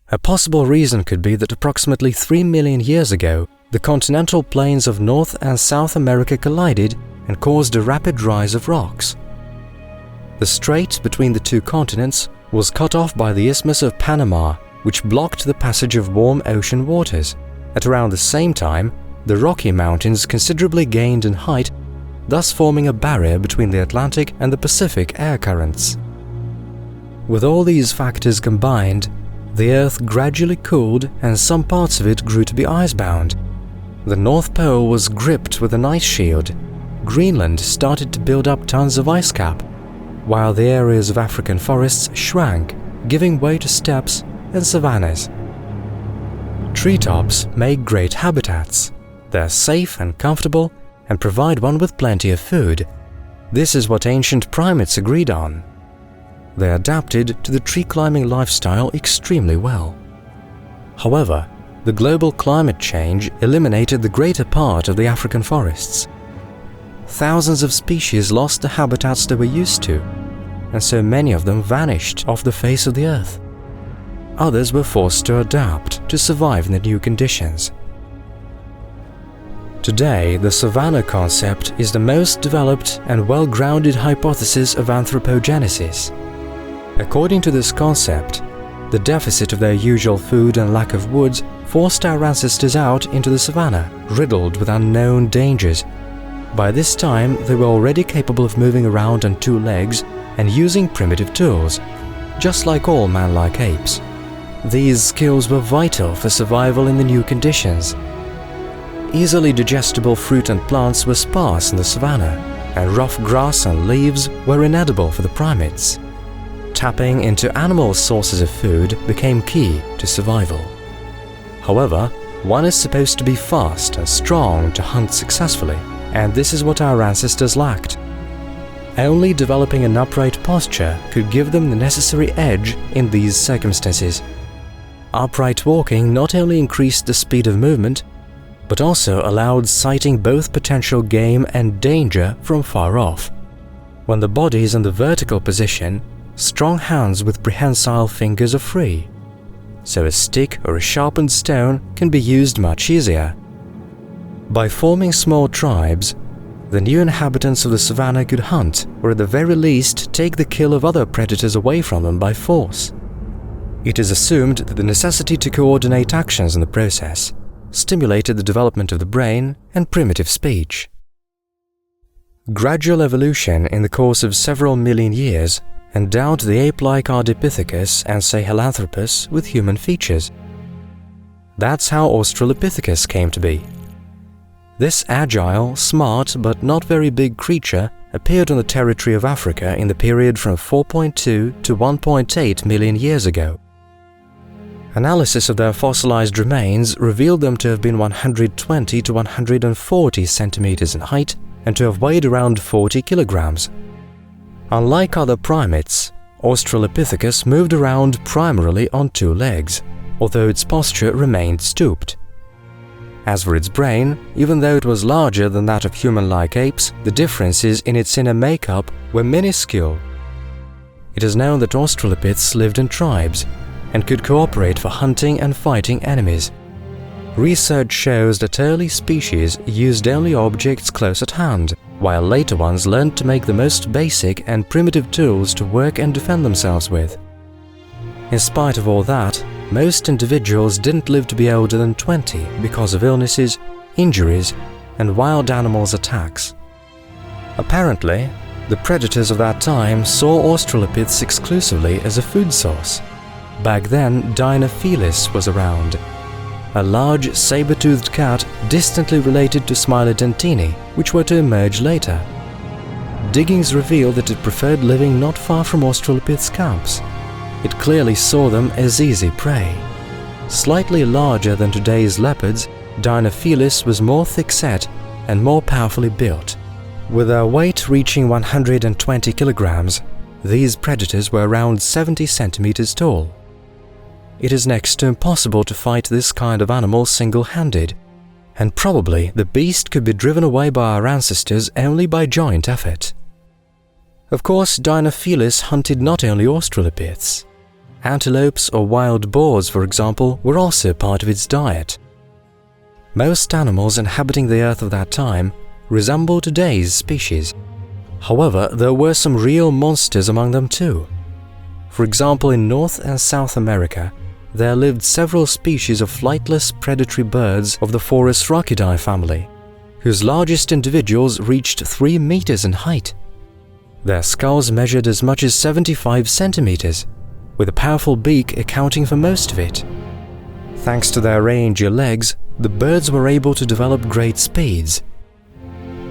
[SPEAKER 1] A possible reason could be that approximately 3 million years ago, the continental plains of North and South America collided and caused a rapid rise of rocks. The strait between the two continents was cut off by the Isthmus of Panama, which blocked the passage of warm ocean waters. At around the same time, the Rocky Mountains considerably gained in height, thus forming a barrier between the Atlantic and the Pacific air currents. With all these factors combined, the Earth gradually cooled and some parts of it grew to be icebound. The North Pole was gripped with an ice shield. Greenland started to build up tons of ice cap, while the areas of African forests shrank, giving way to steppes and savannas. Treetops make great habitats. They're safe and comfortable and provide one with plenty of food. This is what ancient primates agreed on. They adapted to the tree-climbing lifestyle extremely well. However, the global climate change eliminated the greater part of the African forests. Thousands of species lost the habitats they were used to, and so many of them vanished off the face of the earth. Others were forced to adapt to survive in the new conditions. Today, the savanna concept is the most developed and well-grounded hypothesis of anthropogenesis. According to this concept, the deficit of their usual food and lack of woods forced our ancestors out into the savanna, riddled with unknown dangers. By this time, they were already capable of moving around on 2 legs and using primitive tools, just like all man-like apes. These skills were vital for survival in the new conditions. Easily digestible fruit and plants were sparse in the savanna, and rough grass and leaves were inedible for the primates. Tapping into animal sources of food became key to survival. However, one is supposed to be fast and strong to hunt successfully, and this is what our ancestors lacked. Only developing an upright posture could give them the necessary edge in these circumstances. Upright walking not only increased the speed of movement, but also allowed sighting both potential game and danger from far off. When the body is in the vertical position, strong hands with prehensile fingers are free, so a stick or a sharpened stone can be used much easier. By forming small tribes, the new inhabitants of the savannah could hunt, or at the very least take the kill of other predators away from them by force. It is assumed that the necessity to coordinate actions in the process stimulated the development of the brain and primitive speech. Gradual evolution in the course of several million years endowed the ape-like Ardipithecus and Sahelanthropus with human features. That's how Australopithecus came to be. This agile, smart but not very big creature appeared on the territory of Africa in the period from 4.2 to 1.8 million years ago. Analysis of their fossilized remains revealed them to have been 120 to 140 centimeters in height and to have weighed around 40 kilograms. Unlike other primates, Australopithecus moved around primarily on two legs, although its posture remained stooped. As for its brain, even though it was larger than that of human-like apes, the differences in its inner makeup were minuscule. It is known that Australopiths lived in tribes and could cooperate for hunting and fighting enemies. Research shows that early species used only objects close at hand, while later ones learned to make the most basic and primitive tools to work and defend themselves with. In spite of all that, most individuals didn't live to be older than 20 because of illnesses, injuries, and wild animals' attacks. Apparently, the predators of that time saw Australopiths exclusively as a food source. Back then, Dinophilis was around, a large saber-toothed cat distantly related to Smilodentini, which were to emerge later. Diggings reveal that it preferred living not far from Australopiths' camps. It clearly saw them as easy prey. Slightly larger than today's leopards, Dinophilis was more thick-set and more powerfully built. With their weight reaching 120 kilograms, these predators were around 70 centimeters tall. It is next to impossible to fight this kind of animal single-handed, and probably the beast could be driven away by our ancestors only by joint effort. Of course, Dinophilis hunted not only Australopiths. Antelopes or wild boars, for example, were also part of its diet. Most animals inhabiting the Earth of that time resemble today's species. However, there were some real monsters among them too. For example, in North and South America, there lived several species of flightless predatory birds of the Prehistoric family, whose largest individuals reached 3 meters in height. Their skulls measured as much as 75 centimeters, with a powerful beak accounting for most of it. Thanks to their rangier legs, the birds were able to develop great speeds.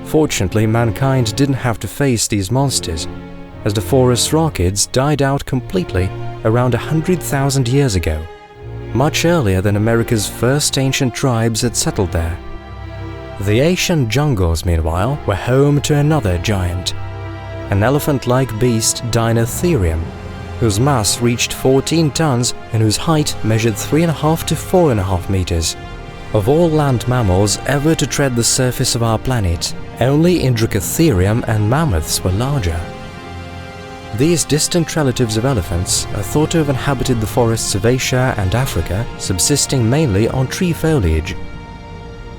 [SPEAKER 1] Fortunately, mankind didn't have to face these monsters, as the Prehistorics died out completely around 100,000 years ago, much earlier than America's first ancient tribes had settled there. The Asian jungles, meanwhile, were home to another giant, an elephant-like beast Dinotherium, whose mass reached 14 tons and whose height measured 3.5 to 4.5 meters. Of all land mammals ever to tread the surface of our planet, only Indricotherium and mammoths were larger. These distant relatives of elephants are thought to have inhabited the forests of Asia and Africa, subsisting mainly on tree foliage.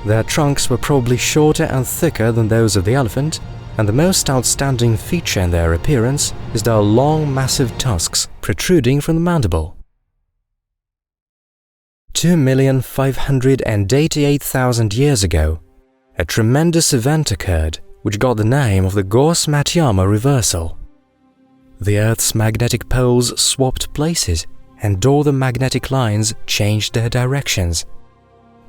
[SPEAKER 1] Their trunks were probably shorter and thicker than those of the elephant, and the most outstanding feature in their appearance is their long, massive tusks protruding from the mandible. 2,588,000 years ago, a tremendous event occurred which got the name of the Gauss-Matiyama reversal. The Earth's magnetic poles swapped places, and all the magnetic lines changed their directions.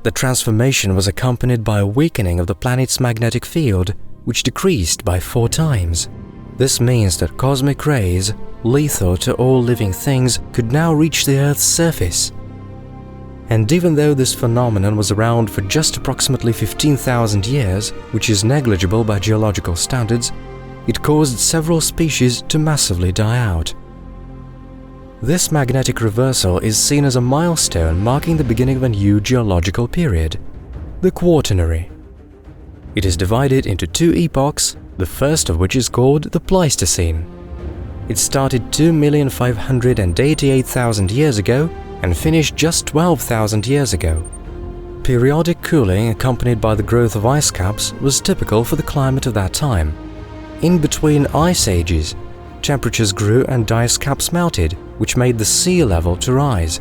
[SPEAKER 1] The transformation was accompanied by a weakening of the planet's magnetic field, which decreased by 4 times. This means that cosmic rays, lethal to all living things, could now reach the Earth's surface. And even though this phenomenon was around for just approximately 15,000 years, which is negligible by geological standards, it caused several species to massively die out. This magnetic reversal is seen as a milestone marking the beginning of a new geological period, the Quaternary. It is divided into two epochs, the first of which is called the Pleistocene. It started 2,588,000 years ago and finished just 12,000 years ago. Periodic cooling accompanied by the growth of ice caps was typical for the climate of that time. In between ice ages, temperatures grew and ice caps melted, which made the sea level to rise.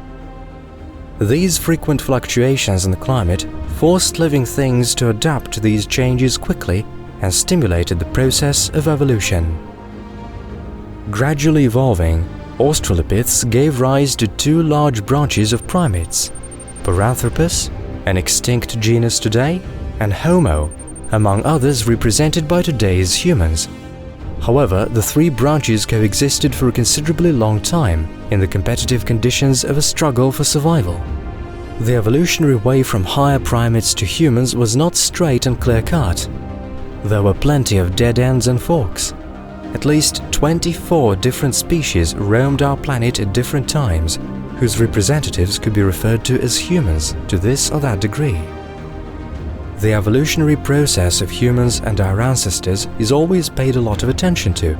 [SPEAKER 1] These frequent fluctuations in the climate forced living things to adapt to these changes quickly and stimulated the process of evolution. Gradually evolving, Australopiths gave rise to two large branches of primates, Paranthropus, an extinct genus today, and Homo, among others represented by today's humans. However, the three branches coexisted for a considerably long time in the competitive conditions of a struggle for survival. The evolutionary way from higher primates to humans was not straight and clear-cut. There were plenty of dead ends and forks. At least 24 different species roamed our planet at different times, whose representatives could be referred to as humans to this or that degree. The evolutionary process of humans and our ancestors is always paid a lot of attention to,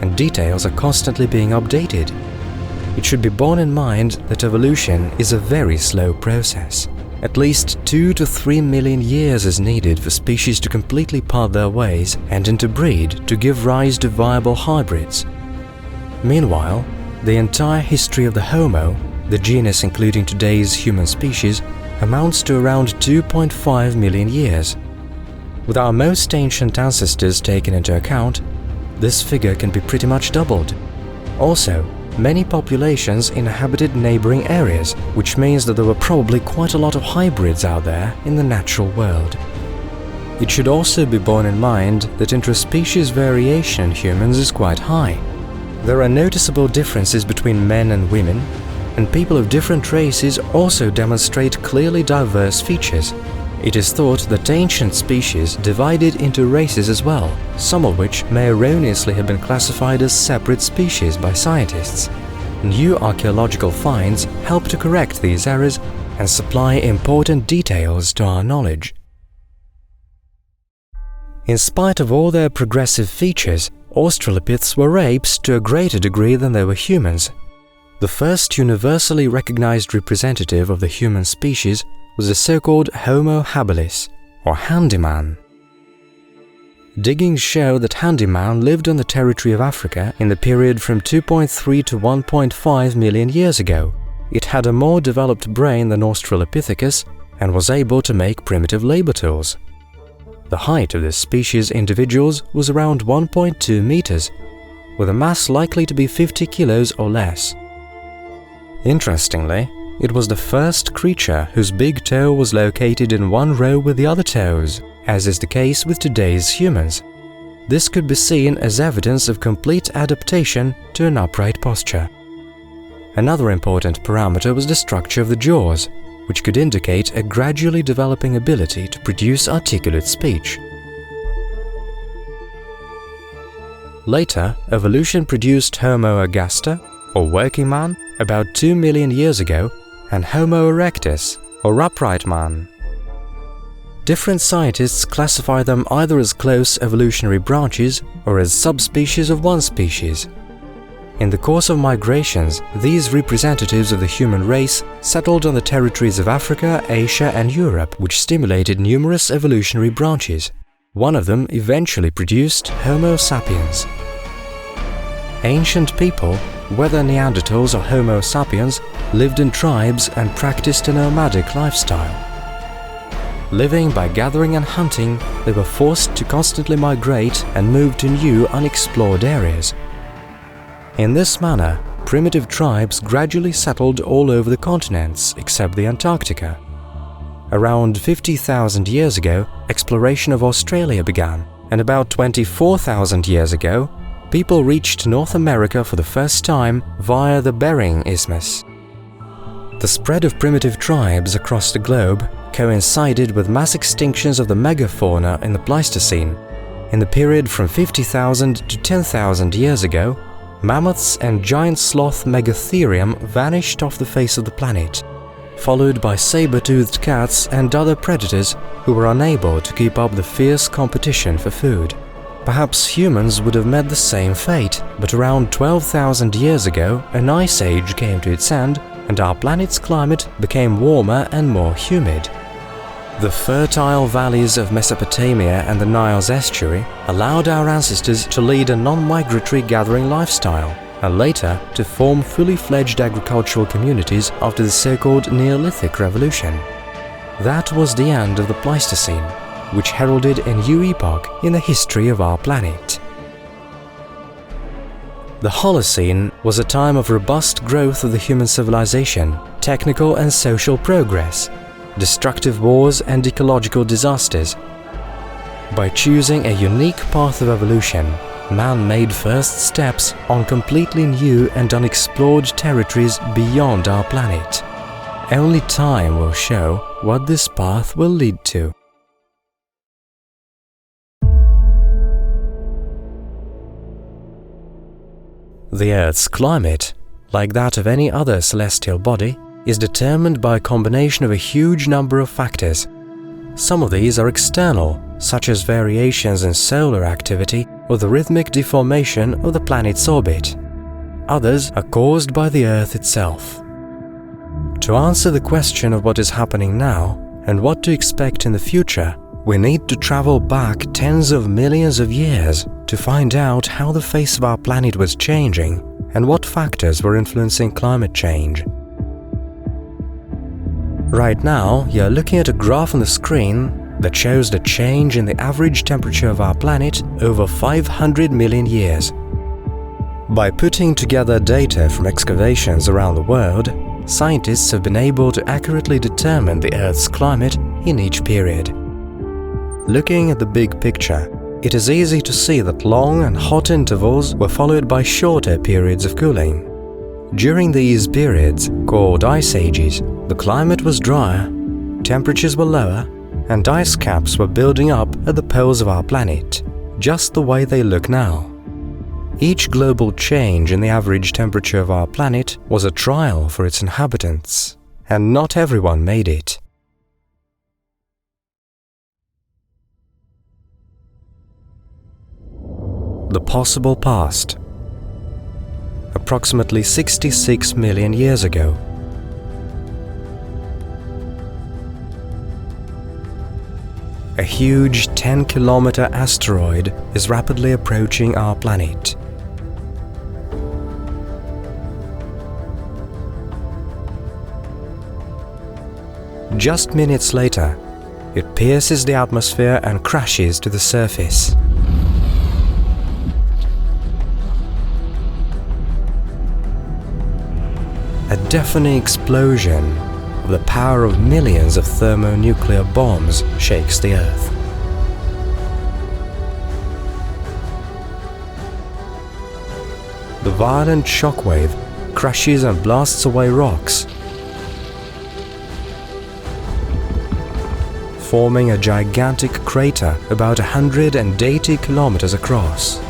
[SPEAKER 1] and details are constantly being updated. It should be borne in mind that evolution is a very slow process. At least 2 to 3 million years is needed for species to completely part their ways and interbreed to give rise to viable hybrids. Meanwhile, the entire history of the Homo, the genus including today's human species, amounts to around 2.5 million years. With our most ancient ancestors taken into account, this figure can be pretty much doubled. Also, many populations inhabited neighboring areas, which means that there were probably quite a lot of hybrids out there in the natural world. It should also be borne in mind that interspecies variation in humans is quite high. There are noticeable differences between men and women, and people of different races also demonstrate clearly diverse features. It is thought that ancient species divided into races as well, some of which may erroneously have been classified as separate species by scientists. New archaeological finds help to correct these errors and supply important details to our knowledge. In spite of all their progressive features, Australopiths were apes to a greater degree than they were humans. The first universally recognized representative of the human species was the so-called Homo habilis, or handyman. Diggings show that handyman lived on the territory of Africa in the period from 2.3 to 1.5 million years ago. It had a more developed brain than Australopithecus and was able to make primitive labor tools. The height of this species' individuals was around 1.2 meters, with a mass likely to be 50 kilos or less. Interestingly, it was the first creature whose big toe was located in one row with the other toes, as is the case with today's humans. This could be seen as evidence of complete adaptation to an upright posture. Another important parameter was the structure of the jaws, which could indicate a gradually developing ability to produce articulate speech. Later, evolution produced Homo ergaster, or working man, about 2 million years ago, and Homo erectus, or upright man. Different scientists classify them either as close evolutionary branches or as subspecies of one species. In the course of migrations, these representatives of the human race settled on the territories of Africa, Asia, and Europe, which stimulated numerous evolutionary branches. One of them eventually produced Homo sapiens. Ancient people, whether Neanderthals or Homo sapiens, lived in tribes and practiced a nomadic lifestyle. Living by gathering and hunting, they were forced to constantly migrate and move to new unexplored areas. In this manner, primitive tribes gradually settled all over the continents except the Antarctica. Around 50,000 years ago, exploration of Australia began, and about 24,000 years ago, people reached North America for the first time via the Bering Isthmus. The spread of primitive tribes across the globe coincided with mass extinctions of the megafauna in the Pleistocene. In the period from 50,000 to 10,000 years ago, mammoths and giant sloth Megatherium vanished off the face of the planet, followed by saber-toothed cats and other predators who were unable to keep up the fierce competition for food. Perhaps humans would have met the same fate, but around 12,000 years ago, an ice age came to its end and our planet's climate became warmer and more humid. The fertile valleys of Mesopotamia and the Nile's estuary allowed our ancestors to lead a non-migratory gathering lifestyle, and later to form fully fledged agricultural communities after the so-called Neolithic Revolution. That was the end of the Pleistocene, which heralded a new epoch in the history of our planet. The Holocene was a time of robust growth of the human civilization, technical and social progress, destructive wars and ecological disasters. By choosing a unique path of evolution, man made first steps on completely new and unexplored territories beyond our planet. Only time will show what this path will lead to. The Earth's climate, like that of any other celestial body, is determined by a combination of a huge number of factors. Some of these are external, such as variations in solar activity or the rhythmic deformation of the planet's orbit. Others are caused by the Earth itself. To answer the question of what is happening now and what to expect in the future, we need to travel back tens of millions of years to find out how the face of our planet was changing and what factors were influencing climate change. Right now, you're looking at a graph on the screen that shows the change in the average temperature of our planet over 500 million years. By putting together data from excavations around the world, scientists have been able to accurately determine the Earth's climate in each period. Looking at the big picture, it is easy to see that long and hot intervals were followed by shorter periods of cooling. During these periods, called ice ages, the climate was drier, temperatures were lower, and ice caps were building up at the poles of our planet, just the way they look now. Each global change in the average temperature of our planet was a trial for its inhabitants, and not everyone made it. The possible past. Approximately 66 million years ago. A huge 10-kilometer asteroid is rapidly approaching our planet. Just minutes later, it pierces the atmosphere and crashes to the surface. A deafening explosion of the power of millions of thermonuclear bombs shakes the Earth. The violent shockwave crushes and blasts away rocks, forming a gigantic crater about 180 kilometers across.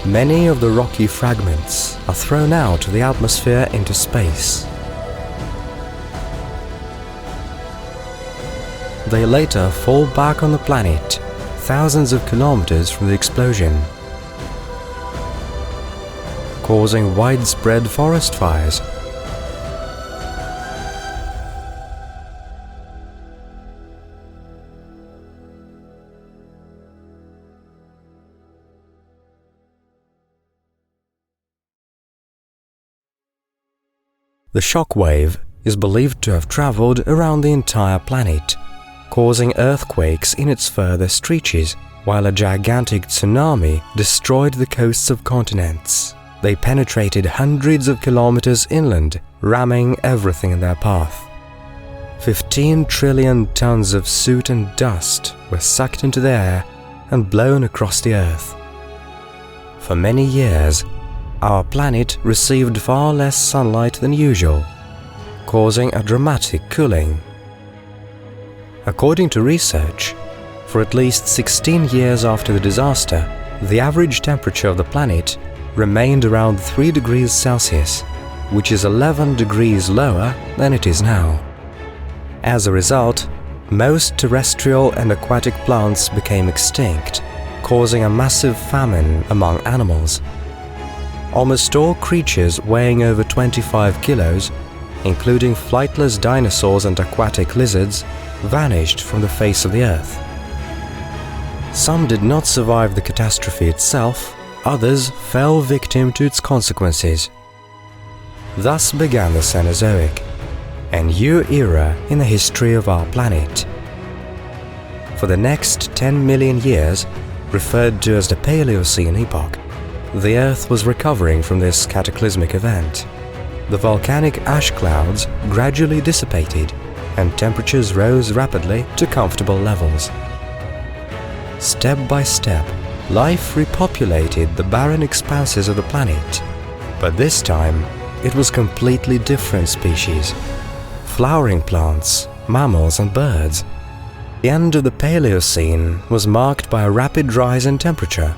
[SPEAKER 1] Many of the rocky fragments are thrown out of the atmosphere into space. They later fall back on the planet, thousands of kilometers from the explosion, causing widespread forest fires. The shock wave is believed to have traveled around the entire planet, causing earthquakes in its furthest reaches, while a gigantic tsunami destroyed the coasts of continents. They penetrated hundreds of kilometers inland, ramming everything in their path. 15 trillion tons of soot and dust were sucked into the air and blown across the Earth. For many years, our planet received far less sunlight than usual, causing a dramatic cooling. According to research, for at least 16 years after the disaster, the average temperature of the planet remained around 3 degrees Celsius, which is 11 degrees lower than it is now. As a result, most terrestrial and aquatic plants became extinct, causing a massive famine among animals. Almost all creatures weighing over 25 kilos, including flightless dinosaurs and aquatic lizards, vanished from the face of the Earth. Some did not survive the catastrophe itself, others fell victim to its consequences. Thus began the Cenozoic, a new era in the history of our planet. For the next 10 million years, referred to as the Paleocene epoch, the Earth was recovering from this cataclysmic event. The volcanic ash clouds gradually dissipated, and temperatures rose rapidly to comfortable levels. Step by step, life repopulated the barren expanses of the planet, but this time it was completely different species: flowering plants, mammals and birds. The end of the Paleocene was marked by a rapid rise in temperature,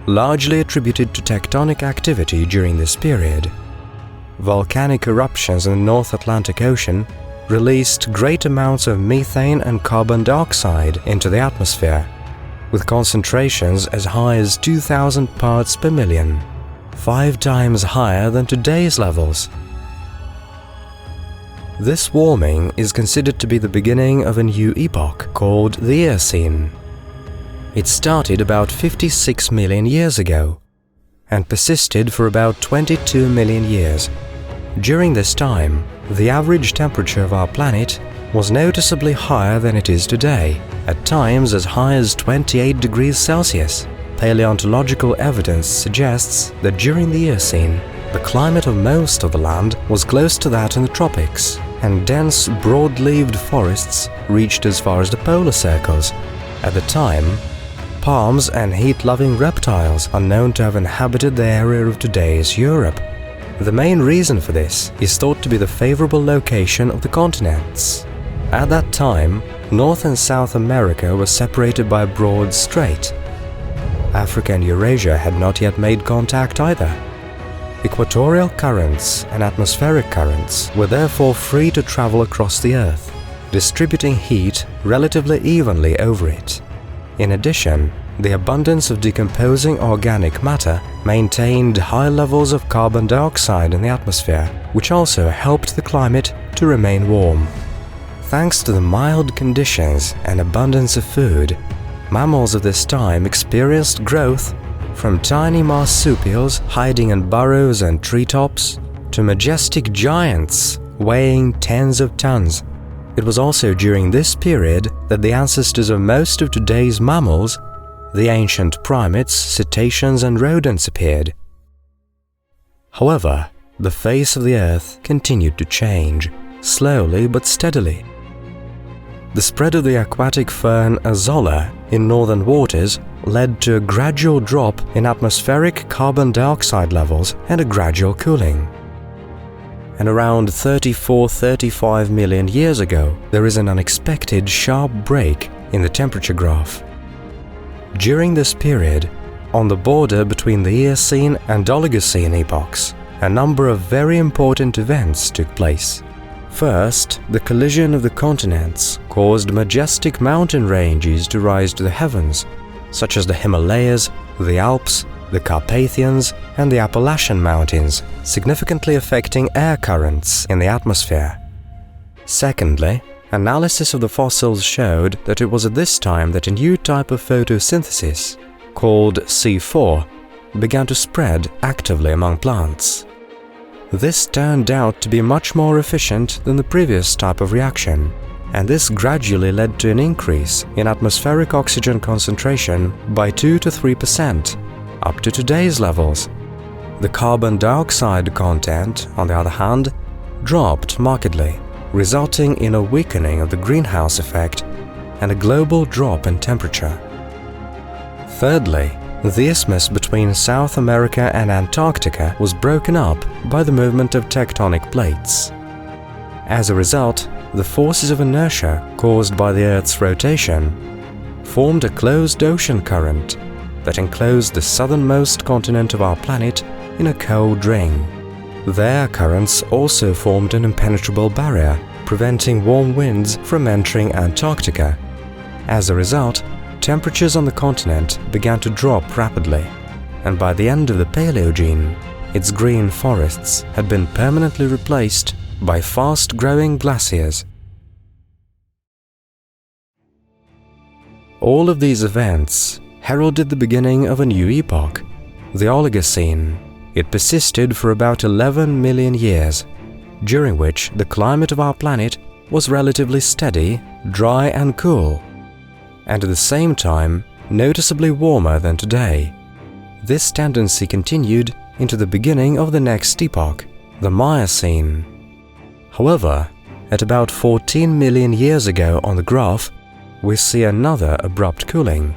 [SPEAKER 1] largely attributed to tectonic activity during this period. Volcanic eruptions in the North Atlantic Ocean released great amounts of methane and carbon dioxide into the atmosphere, with concentrations as high as 2,000 parts per million, 5 times higher than today's levels. This warming is considered to be the beginning of a new epoch called the Eocene. It started about 56 million years ago and persisted for about 22 million years. During this time, the average temperature of our planet was noticeably higher than it is today, at times as high as 28 degrees Celsius. Paleontological evidence suggests that during the Eocene, the climate of most of the land was close to that in the tropics, and dense, broad-leaved forests reached as far as the polar circles. At the time, palms and heat-loving reptiles are known to have inhabited the area of today's Europe. The main reason for this is thought to be the favorable location of the continents. At that time, North and South America were separated by a broad strait. Africa and Eurasia had not yet made contact either. Equatorial currents and atmospheric currents were therefore free to travel across the Earth, distributing heat relatively evenly over it. In addition, the abundance of decomposing organic matter maintained high levels of carbon dioxide in the atmosphere, which also helped the climate to remain warm. Thanks to the mild conditions and abundance of food, mammals of this time experienced growth from tiny marsupials hiding in burrows and treetops to majestic giants weighing tens of tons. It was also during this period that the ancestors of most of today's mammals, the ancient primates, cetaceans and rodents, appeared. However, the face of the Earth continued to change, slowly but steadily. The spread of the aquatic fern Azolla in northern waters led to a gradual drop in atmospheric carbon dioxide levels and a gradual cooling. And around 34-35 million years ago, there is an unexpected sharp break in the temperature graph. During this period, on the border between the Eocene and Oligocene epochs, a number of very important events took place. First, the collision of the continents caused majestic mountain ranges to rise to the heavens, such as the Himalayas, the Alps, the Carpathians, and the Appalachian Mountains, significantly affecting air currents in the atmosphere. Secondly, analysis of the fossils showed that it was at this time that a new type of photosynthesis, called C4, began to spread actively among plants. This turned out to be much more efficient than the previous type of reaction, and this gradually led to an increase in atmospheric oxygen concentration by 2 to 3%, up to today's levels. The carbon dioxide content, on the other hand, dropped markedly, resulting in a weakening of the greenhouse effect and a global drop in temperature. Thirdly, the isthmus between South America and Antarctica was broken up by the movement of tectonic plates. As a result, the forces of inertia caused by the Earth's rotation formed a closed ocean current that enclosed the southernmost continent of our planet in a cold ring. Their currents also formed an impenetrable barrier, preventing warm winds from entering Antarctica. As a result, temperatures on the continent began to drop rapidly, and by the end of the Paleogene, its green forests had been permanently replaced by fast-growing glaciers. All of these events heralded the beginning of a new epoch, the Oligocene. It persisted for about 11 million years, during which the climate of our planet was relatively steady, dry and cool, and at the same time noticeably warmer than today. This tendency continued into the beginning of the next epoch, the Miocene. However, at about 14 million years ago on the graph, we see another abrupt cooling.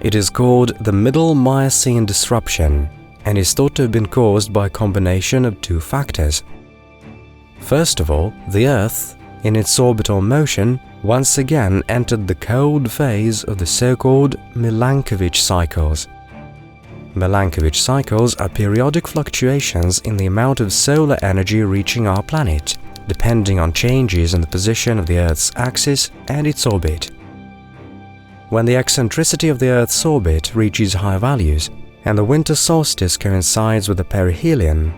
[SPEAKER 1] It is called the Middle Miocene disruption and is thought to have been caused by a combination of two factors. First of all, the Earth, in its orbital motion, once again entered the cold phase of the so-called Milankovitch cycles. Milankovitch cycles are periodic fluctuations in the amount of solar energy reaching our planet, depending on changes in the position of the Earth's axis and its orbit. When the eccentricity of the Earth's orbit reaches high values and the winter solstice coincides with the perihelion,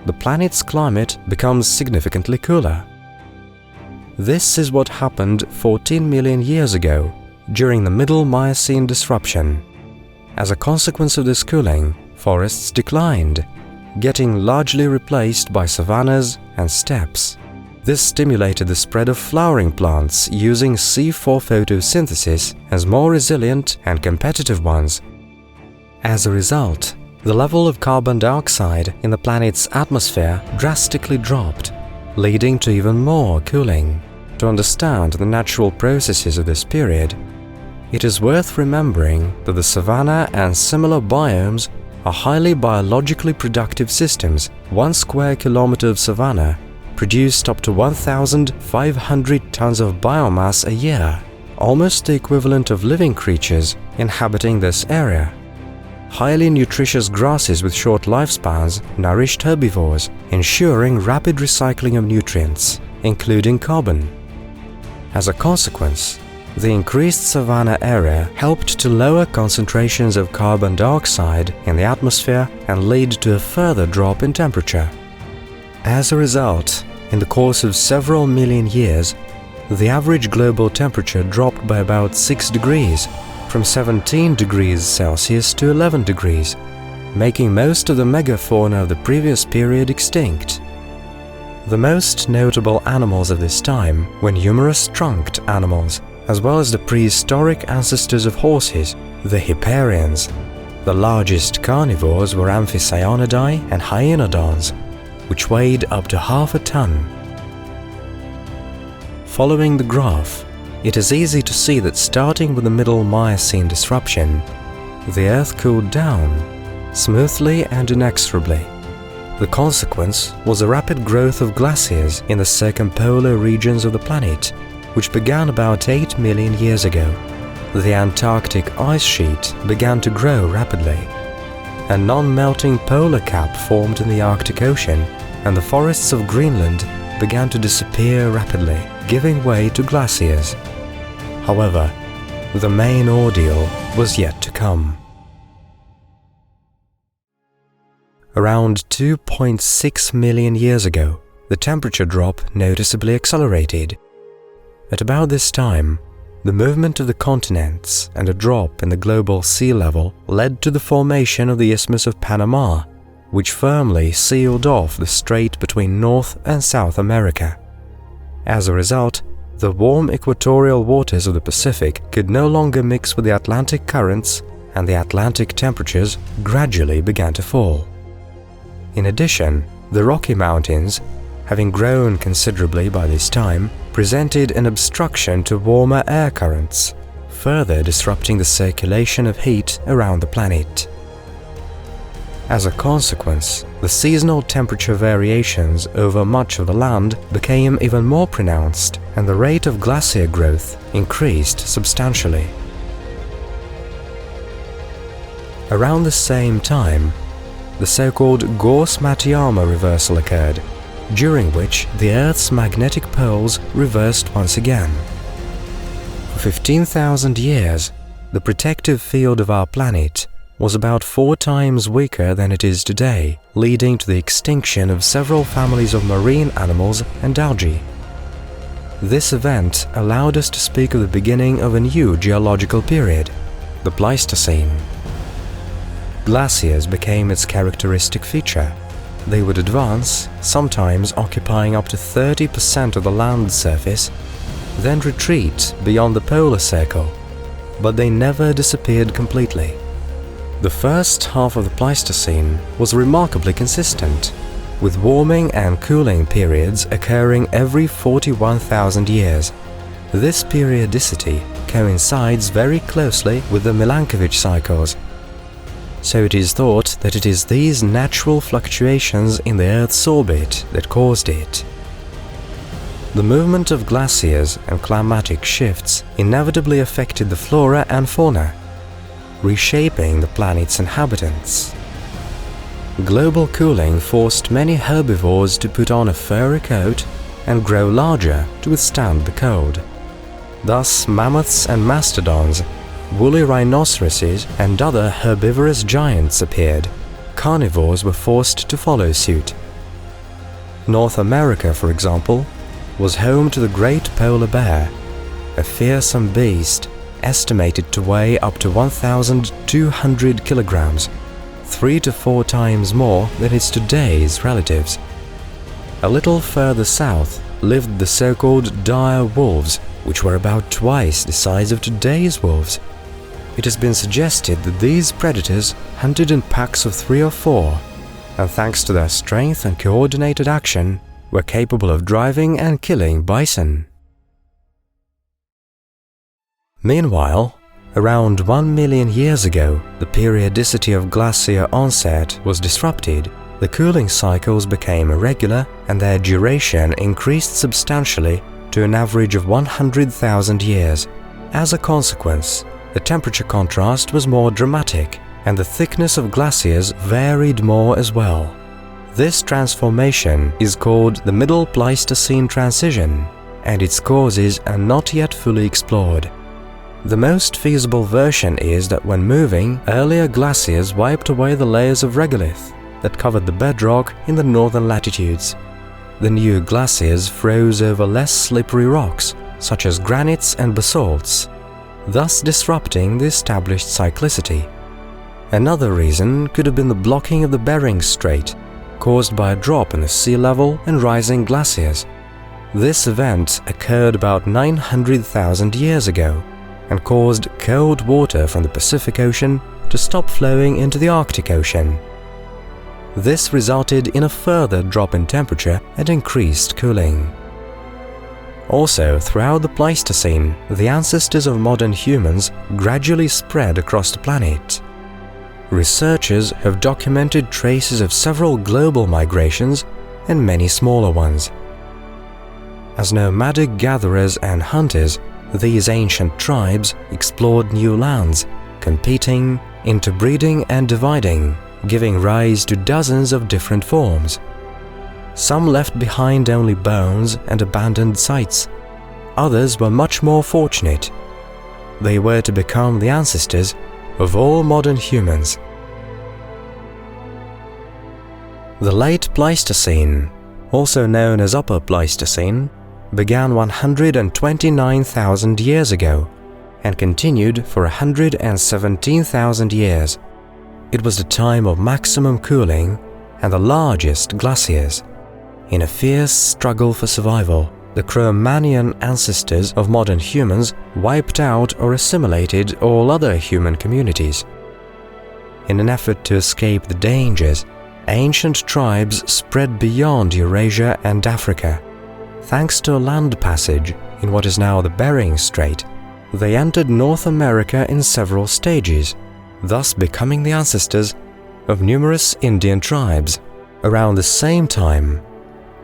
[SPEAKER 1] the planet's climate becomes significantly cooler. This is what happened 14 million years ago during the Middle Miocene disruption. As a consequence of this cooling, forests declined, getting largely replaced by savannas and steppes. This stimulated the spread of flowering plants using C4 photosynthesis as more resilient and competitive ones. As a result, the level of carbon dioxide in the planet's atmosphere drastically dropped, leading to even more cooling. To understand the natural processes of this period, it is worth remembering that the savanna and similar biomes are highly biologically productive systems. 1 square kilometer of savanna produced up to 1,500 tons of biomass a year, almost the equivalent of living creatures inhabiting this area. Highly nutritious grasses with short lifespans nourished herbivores, ensuring rapid recycling of nutrients, including carbon. As a consequence, the increased savanna area helped to lower concentrations of carbon dioxide in the atmosphere and lead to a further drop in temperature. As a result, in the course of several million years, the average global temperature dropped by about 6 degrees, from 17 degrees Celsius to 11 degrees, making most of the megafauna of the previous period extinct. The most notable animals of this time were numerous trunked animals, as well as the prehistoric ancestors of horses, the hipparians. The largest carnivores were Amphicyonidae and hyenodons, which weighed up to half a ton. Following the graph, it is easy to see that starting with the Middle Miocene disruption, the Earth cooled down, smoothly and inexorably. The consequence was a rapid growth of glaciers in the circumpolar regions of the planet, which began about 8 million years ago. The Antarctic ice sheet began to grow rapidly. A non-melting polar cap formed in the Arctic Ocean, and the forests of Greenland began to disappear rapidly, giving way to glaciers. However, the main ordeal was yet to come. Around 2.6 million years ago, the temperature drop noticeably accelerated. At about this time, the movement of the continents and a drop in the global sea level led to the formation of the Isthmus of Panama, which firmly sealed off the strait between North and South America. As a result, the warm equatorial waters of the Pacific could no longer mix with the Atlantic currents, and the Atlantic temperatures gradually began to fall. In addition, the Rocky Mountains, having grown considerably by this time, presented an obstruction to warmer air currents, further disrupting the circulation of heat around the planet. As a consequence, the seasonal temperature variations over much of the land became even more pronounced, and the rate of glacier growth increased substantially. Around the same time, the so-called Gauss-Matiyama reversal occurred, during which the Earth's magnetic poles reversed once again. For 15,000 years, the protective field of our planet was about 4 times weaker than it is today, leading to the extinction of several families of marine animals and algae. This event allowed us to speak of the beginning of a new geological period, the Pleistocene. Glaciers became its characteristic feature. They would advance, sometimes occupying up to 30% of the land surface, then retreat beyond the polar circle, but they never disappeared completely. The first half of the Pleistocene was remarkably consistent, with warming and cooling periods occurring every 41,000 years. This periodicity coincides very closely with the Milankovitch cycles, so it is thought that it is these natural fluctuations in the Earth's orbit that caused it. The movement of glaciers and climatic shifts inevitably affected the flora and fauna, reshaping the planet's inhabitants. Global cooling forced many herbivores to put on a furry coat and grow larger to withstand the cold. Thus, mammoths and mastodons, woolly rhinoceroses and other herbivorous giants appeared. Carnivores were forced to follow suit. North America, for example, was home to the great polar bear, a fearsome beast estimated to weigh up to 1,200 kilograms, 3 to 4 times more than its today's relatives. A little further south lived the so-called dire wolves, which were about twice the size of today's wolves. It has been suggested that these predators hunted in packs of 3 or 4, and thanks to their strength and coordinated action, were capable of driving and killing bison. Meanwhile, around 1 million years ago, the periodicity of glacier onset was disrupted, the cooling cycles became irregular, and their duration increased substantially to an average of 100,000 years. As a consequence, the temperature contrast was more dramatic, and the thickness of glaciers varied more as well. This transformation is called the Middle Pleistocene Transition, and its causes are not yet fully explored. The most feasible version is that when moving, earlier glaciers wiped away the layers of regolith that covered the bedrock in the northern latitudes. The new glaciers froze over less slippery rocks, such as granites and basalts, thus disrupting the established cyclicity. Another reason could have been the blocking of the Bering Strait, caused by a drop in the sea level and rising glaciers. This event occurred about 900,000 years ago and caused cold water from the Pacific Ocean to stop flowing into the Arctic Ocean. This resulted in a further drop in temperature and increased cooling. Also, throughout the Pleistocene, the ancestors of modern humans gradually spread across the planet. Researchers have documented traces of several global migrations and many smaller ones. As nomadic gatherers and hunters, these ancient tribes explored new lands, competing, interbreeding and dividing, giving rise to dozens of different forms. Some left behind only bones and abandoned sites. Others were much more fortunate. They were to become the ancestors of all modern humans. The late Pleistocene, also known as Upper Pleistocene, began 129,000 years ago and continued for 117,000 years. It was the time of maximum cooling and the largest glaciers. In a fierce struggle for survival, the Cro-Magnon ancestors of modern humans wiped out or assimilated all other human communities. In an effort to escape the dangers, ancient tribes spread beyond Eurasia and Africa. Thanks to a land passage in what is now the Bering Strait, they entered North America in several stages, thus becoming the ancestors of numerous Indian tribes. Around the same time,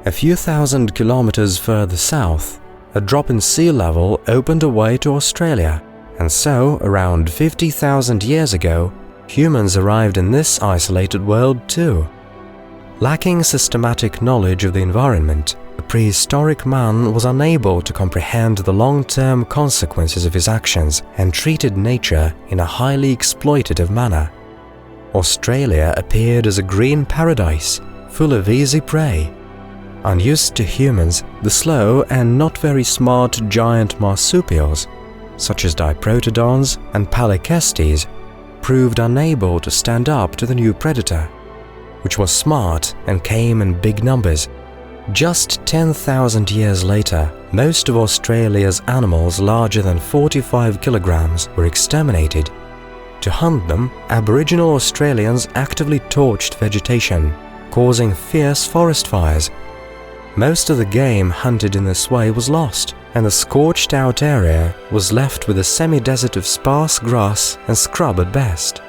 [SPEAKER 1] a few thousand kilometers further south, a drop in sea level opened a way to Australia, and so, around 50,000 years ago, Humans arrived in this isolated world too. Lacking systematic knowledge of the environment, the prehistoric man was unable to comprehend the long-term consequences of his actions and treated nature in a highly exploitative manner. Australia appeared as a green paradise, full of easy prey. Unused to humans, the slow and not very smart giant marsupials, such as diprotodons and palichestes, proved unable to stand up to the new predator, which was smart and came in big numbers. Just 10,000 years later, most of Australia's animals larger than 45 kilograms were exterminated. To hunt them, Aboriginal Australians actively torched vegetation, causing fierce forest fires. Most of the game hunted in this way was lost, and the scorched-out area was left with a semi-desert of sparse grass and scrub at best.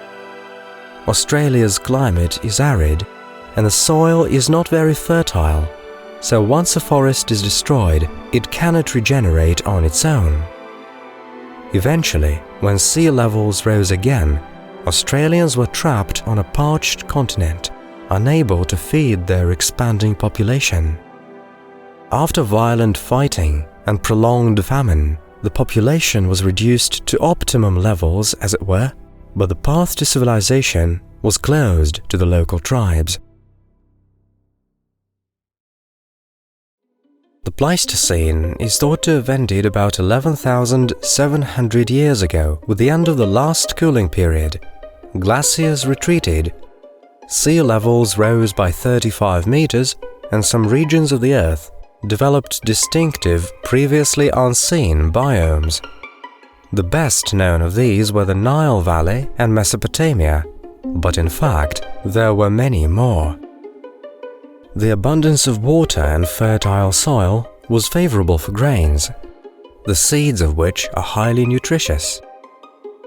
[SPEAKER 1] Australia's climate is arid, and the soil is not very fertile, so once a forest is destroyed, it cannot regenerate on its own. Eventually, when sea levels rose again, Australians were trapped on a parched continent, unable to feed their expanding population. After violent fighting and prolonged famine, the population was reduced to optimum levels, as it were, but the path to civilization was closed to the local tribes. The Pleistocene is thought to have ended about 11,700 years ago with the end of the last cooling period. Glaciers retreated, sea levels rose by 35 meters, and some regions of the Earth developed distinctive, previously unseen biomes. The best known of these were the Nile Valley and Mesopotamia, but in fact, there were many more. The abundance of water and fertile soil was favorable for grains, the seeds of which are highly nutritious.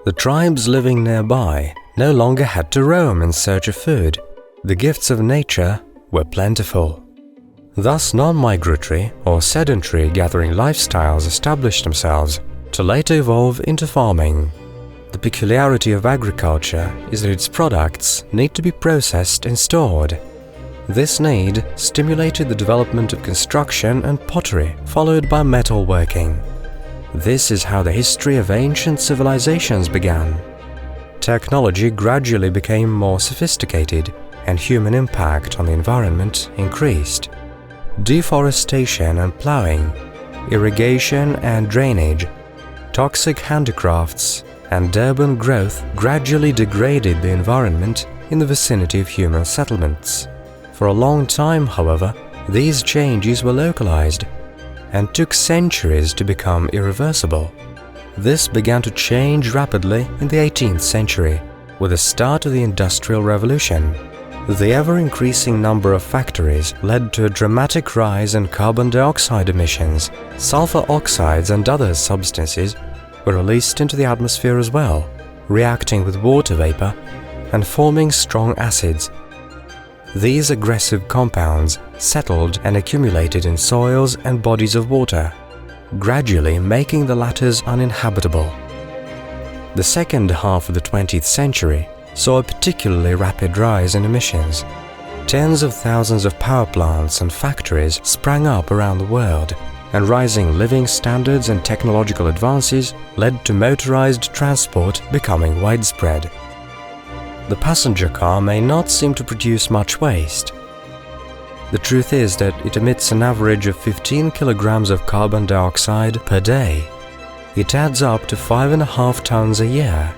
[SPEAKER 1] The tribes living nearby no longer had to roam in search of food. The gifts of nature were plentiful. Thus, non-migratory or sedentary gathering lifestyles established themselves, to later evolve into farming. The peculiarity of agriculture is that its products need to be processed and stored. This need stimulated the development of construction and pottery, followed by metalworking. This is how the history of ancient civilizations began. Technology gradually became more sophisticated, and human impact on the environment increased. Deforestation and plowing, irrigation and drainage, toxic handicrafts, and urban growth gradually degraded the environment in the vicinity of human settlements. For a long time, however, these changes were localized and took centuries to become irreversible. This began to change rapidly in the 18th century, with the start of the Industrial Revolution. The ever-increasing number of factories led to a dramatic rise in carbon dioxide emissions. Sulfur oxides and other substances were released into the atmosphere as well, reacting with water vapor and forming strong acids. These aggressive compounds settled and accumulated in soils and bodies of water, gradually making the latter uninhabitable. The second half of the 20th century saw a particularly rapid rise in emissions. Tens of thousands of power plants and factories sprang up around the world, and rising living standards and technological advances led to motorized transport becoming widespread. The passenger car may not seem to produce much waste. The truth is that it emits an average of 15 kilograms of carbon dioxide per day. It adds up to 5.5 tons a year.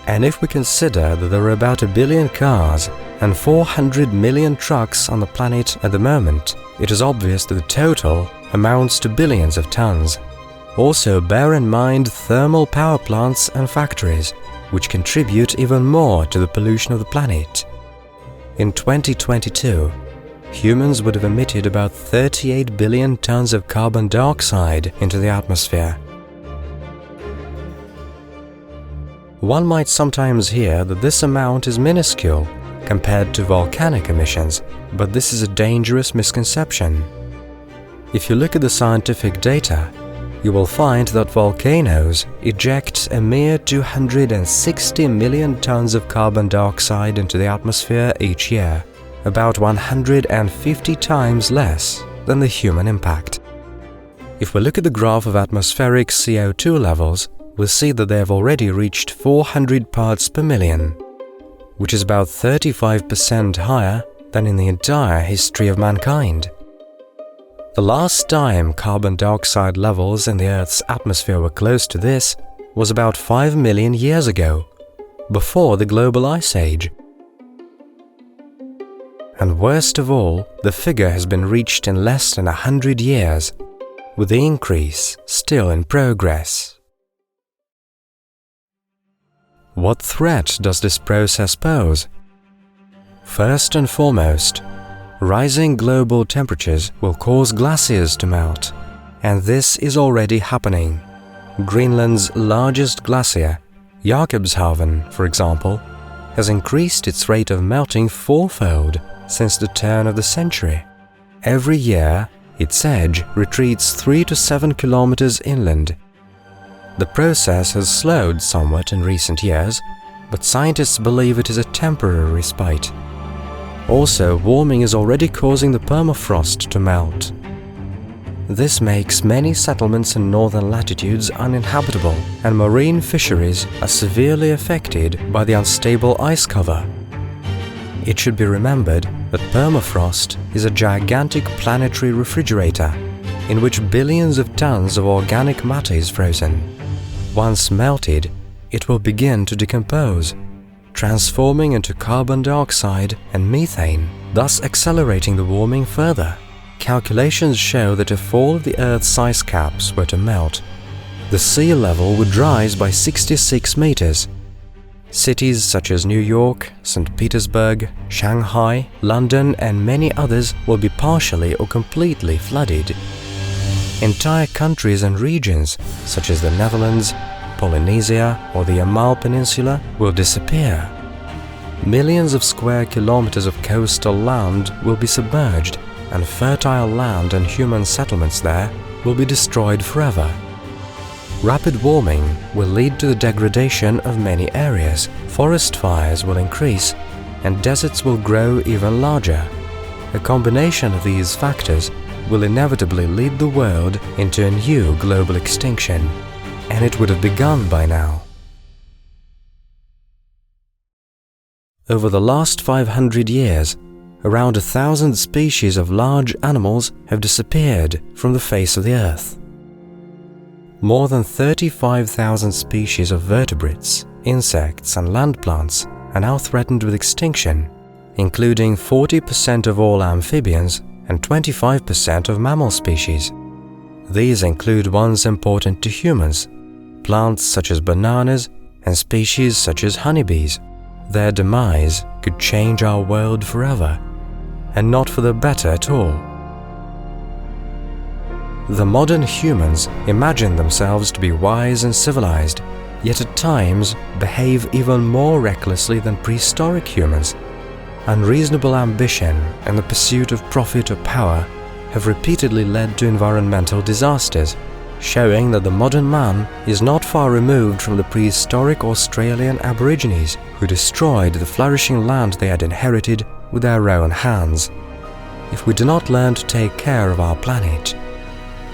[SPEAKER 1] And if we consider that there are about 1 billion cars and 400 million trucks on the planet at the moment, it is obvious that the total amounts to billions of tons. Also, bear in mind thermal power plants and factories, which contribute even more to the pollution of the planet. In 2022, humans would have emitted about 38 billion tons of carbon dioxide into the atmosphere. One might sometimes hear that this amount is minuscule compared to volcanic emissions, but this is a dangerous misconception. If you look at the scientific data, you will find that volcanoes eject a mere 260 million tons of carbon dioxide into the atmosphere each year, about 150 times less than the human impact. If we look at the graph of atmospheric CO2 levels, we'll see that they have already reached 400 parts per million, which is about 35% higher than in the entire history of mankind. The last time carbon dioxide levels in the Earth's atmosphere were close to this was about 5 million years ago, before the global ice age. And worst of all, the figure has been reached in less than 100 years, with the increase still in progress. What threat does this process pose? First and foremost, rising global temperatures will cause glaciers to melt, and this is already happening. Greenland's largest glacier, Jakobshavn, for example, has increased its rate of melting fourfold since the turn of the century. Every year, its edge retreats 3 to 7 kilometers inland. The process has slowed somewhat in recent years, but scientists believe it is a temporary respite. Also, warming is already causing the permafrost to melt. This makes many settlements in northern latitudes uninhabitable, and marine fisheries are severely affected by the unstable ice cover. It should be remembered that permafrost is a gigantic planetary refrigerator in which billions of tons of organic matter is frozen. Once melted, it will begin to decompose, transforming into carbon dioxide and methane, thus accelerating the warming further. Calculations show that if all of the Earth's ice caps were to melt, the sea level would rise by 66 meters. Cities such as New York, St. Petersburg, Shanghai, London, and many others will be partially or completely flooded. Entire countries and regions, such as the Netherlands, Polynesia, or the Yamal Peninsula, will disappear. Millions of square kilometers of coastal land will be submerged, and fertile land and human settlements there will be destroyed forever. Rapid warming will lead to the degradation of many areas, forest fires will increase, and deserts will grow even larger. A combination of these factors will inevitably lead the world into a new global extinction, and it would have begun by now. Over the last 500 years, around 1,000 species of large animals have disappeared from the face of the Earth. More than 35,000 species of vertebrates, insects, and land plants are now threatened with extinction, including 40% of all amphibians and 25% of mammal species. These include ones important to humans, plants such as bananas and species such as honeybees. Their demise could change our world forever, and not for the better at all. The modern humans imagine themselves to be wise and civilized, yet at times behave even more recklessly than prehistoric humans. Unreasonable ambition and the pursuit of profit or power have repeatedly led to environmental disasters, showing that the modern man is not far removed from the prehistoric Australian Aborigines who destroyed the flourishing land they had inherited with their own hands. If we do not learn to take care of our planet,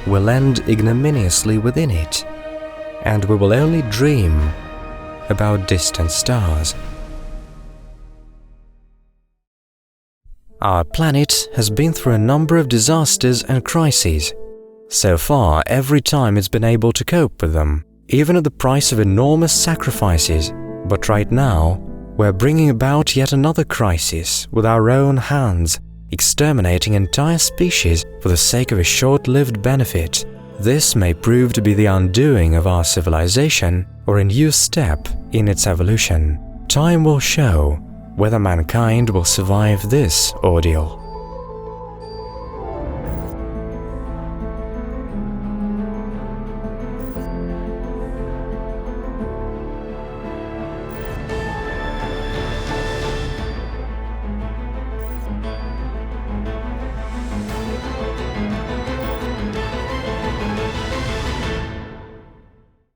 [SPEAKER 1] we'll end ignominiously within it, and we will only dream about distant stars. Our planet has been through a number of disasters and crises. So far, every time it's been able to cope with them, even at the price of enormous sacrifices. But right now, we're bringing about yet another crisis with our own hands, exterminating entire species for the sake of a short-lived benefit. This may prove to be the undoing of our civilization or a new step in its evolution. Time will show whether mankind will survive this ordeal.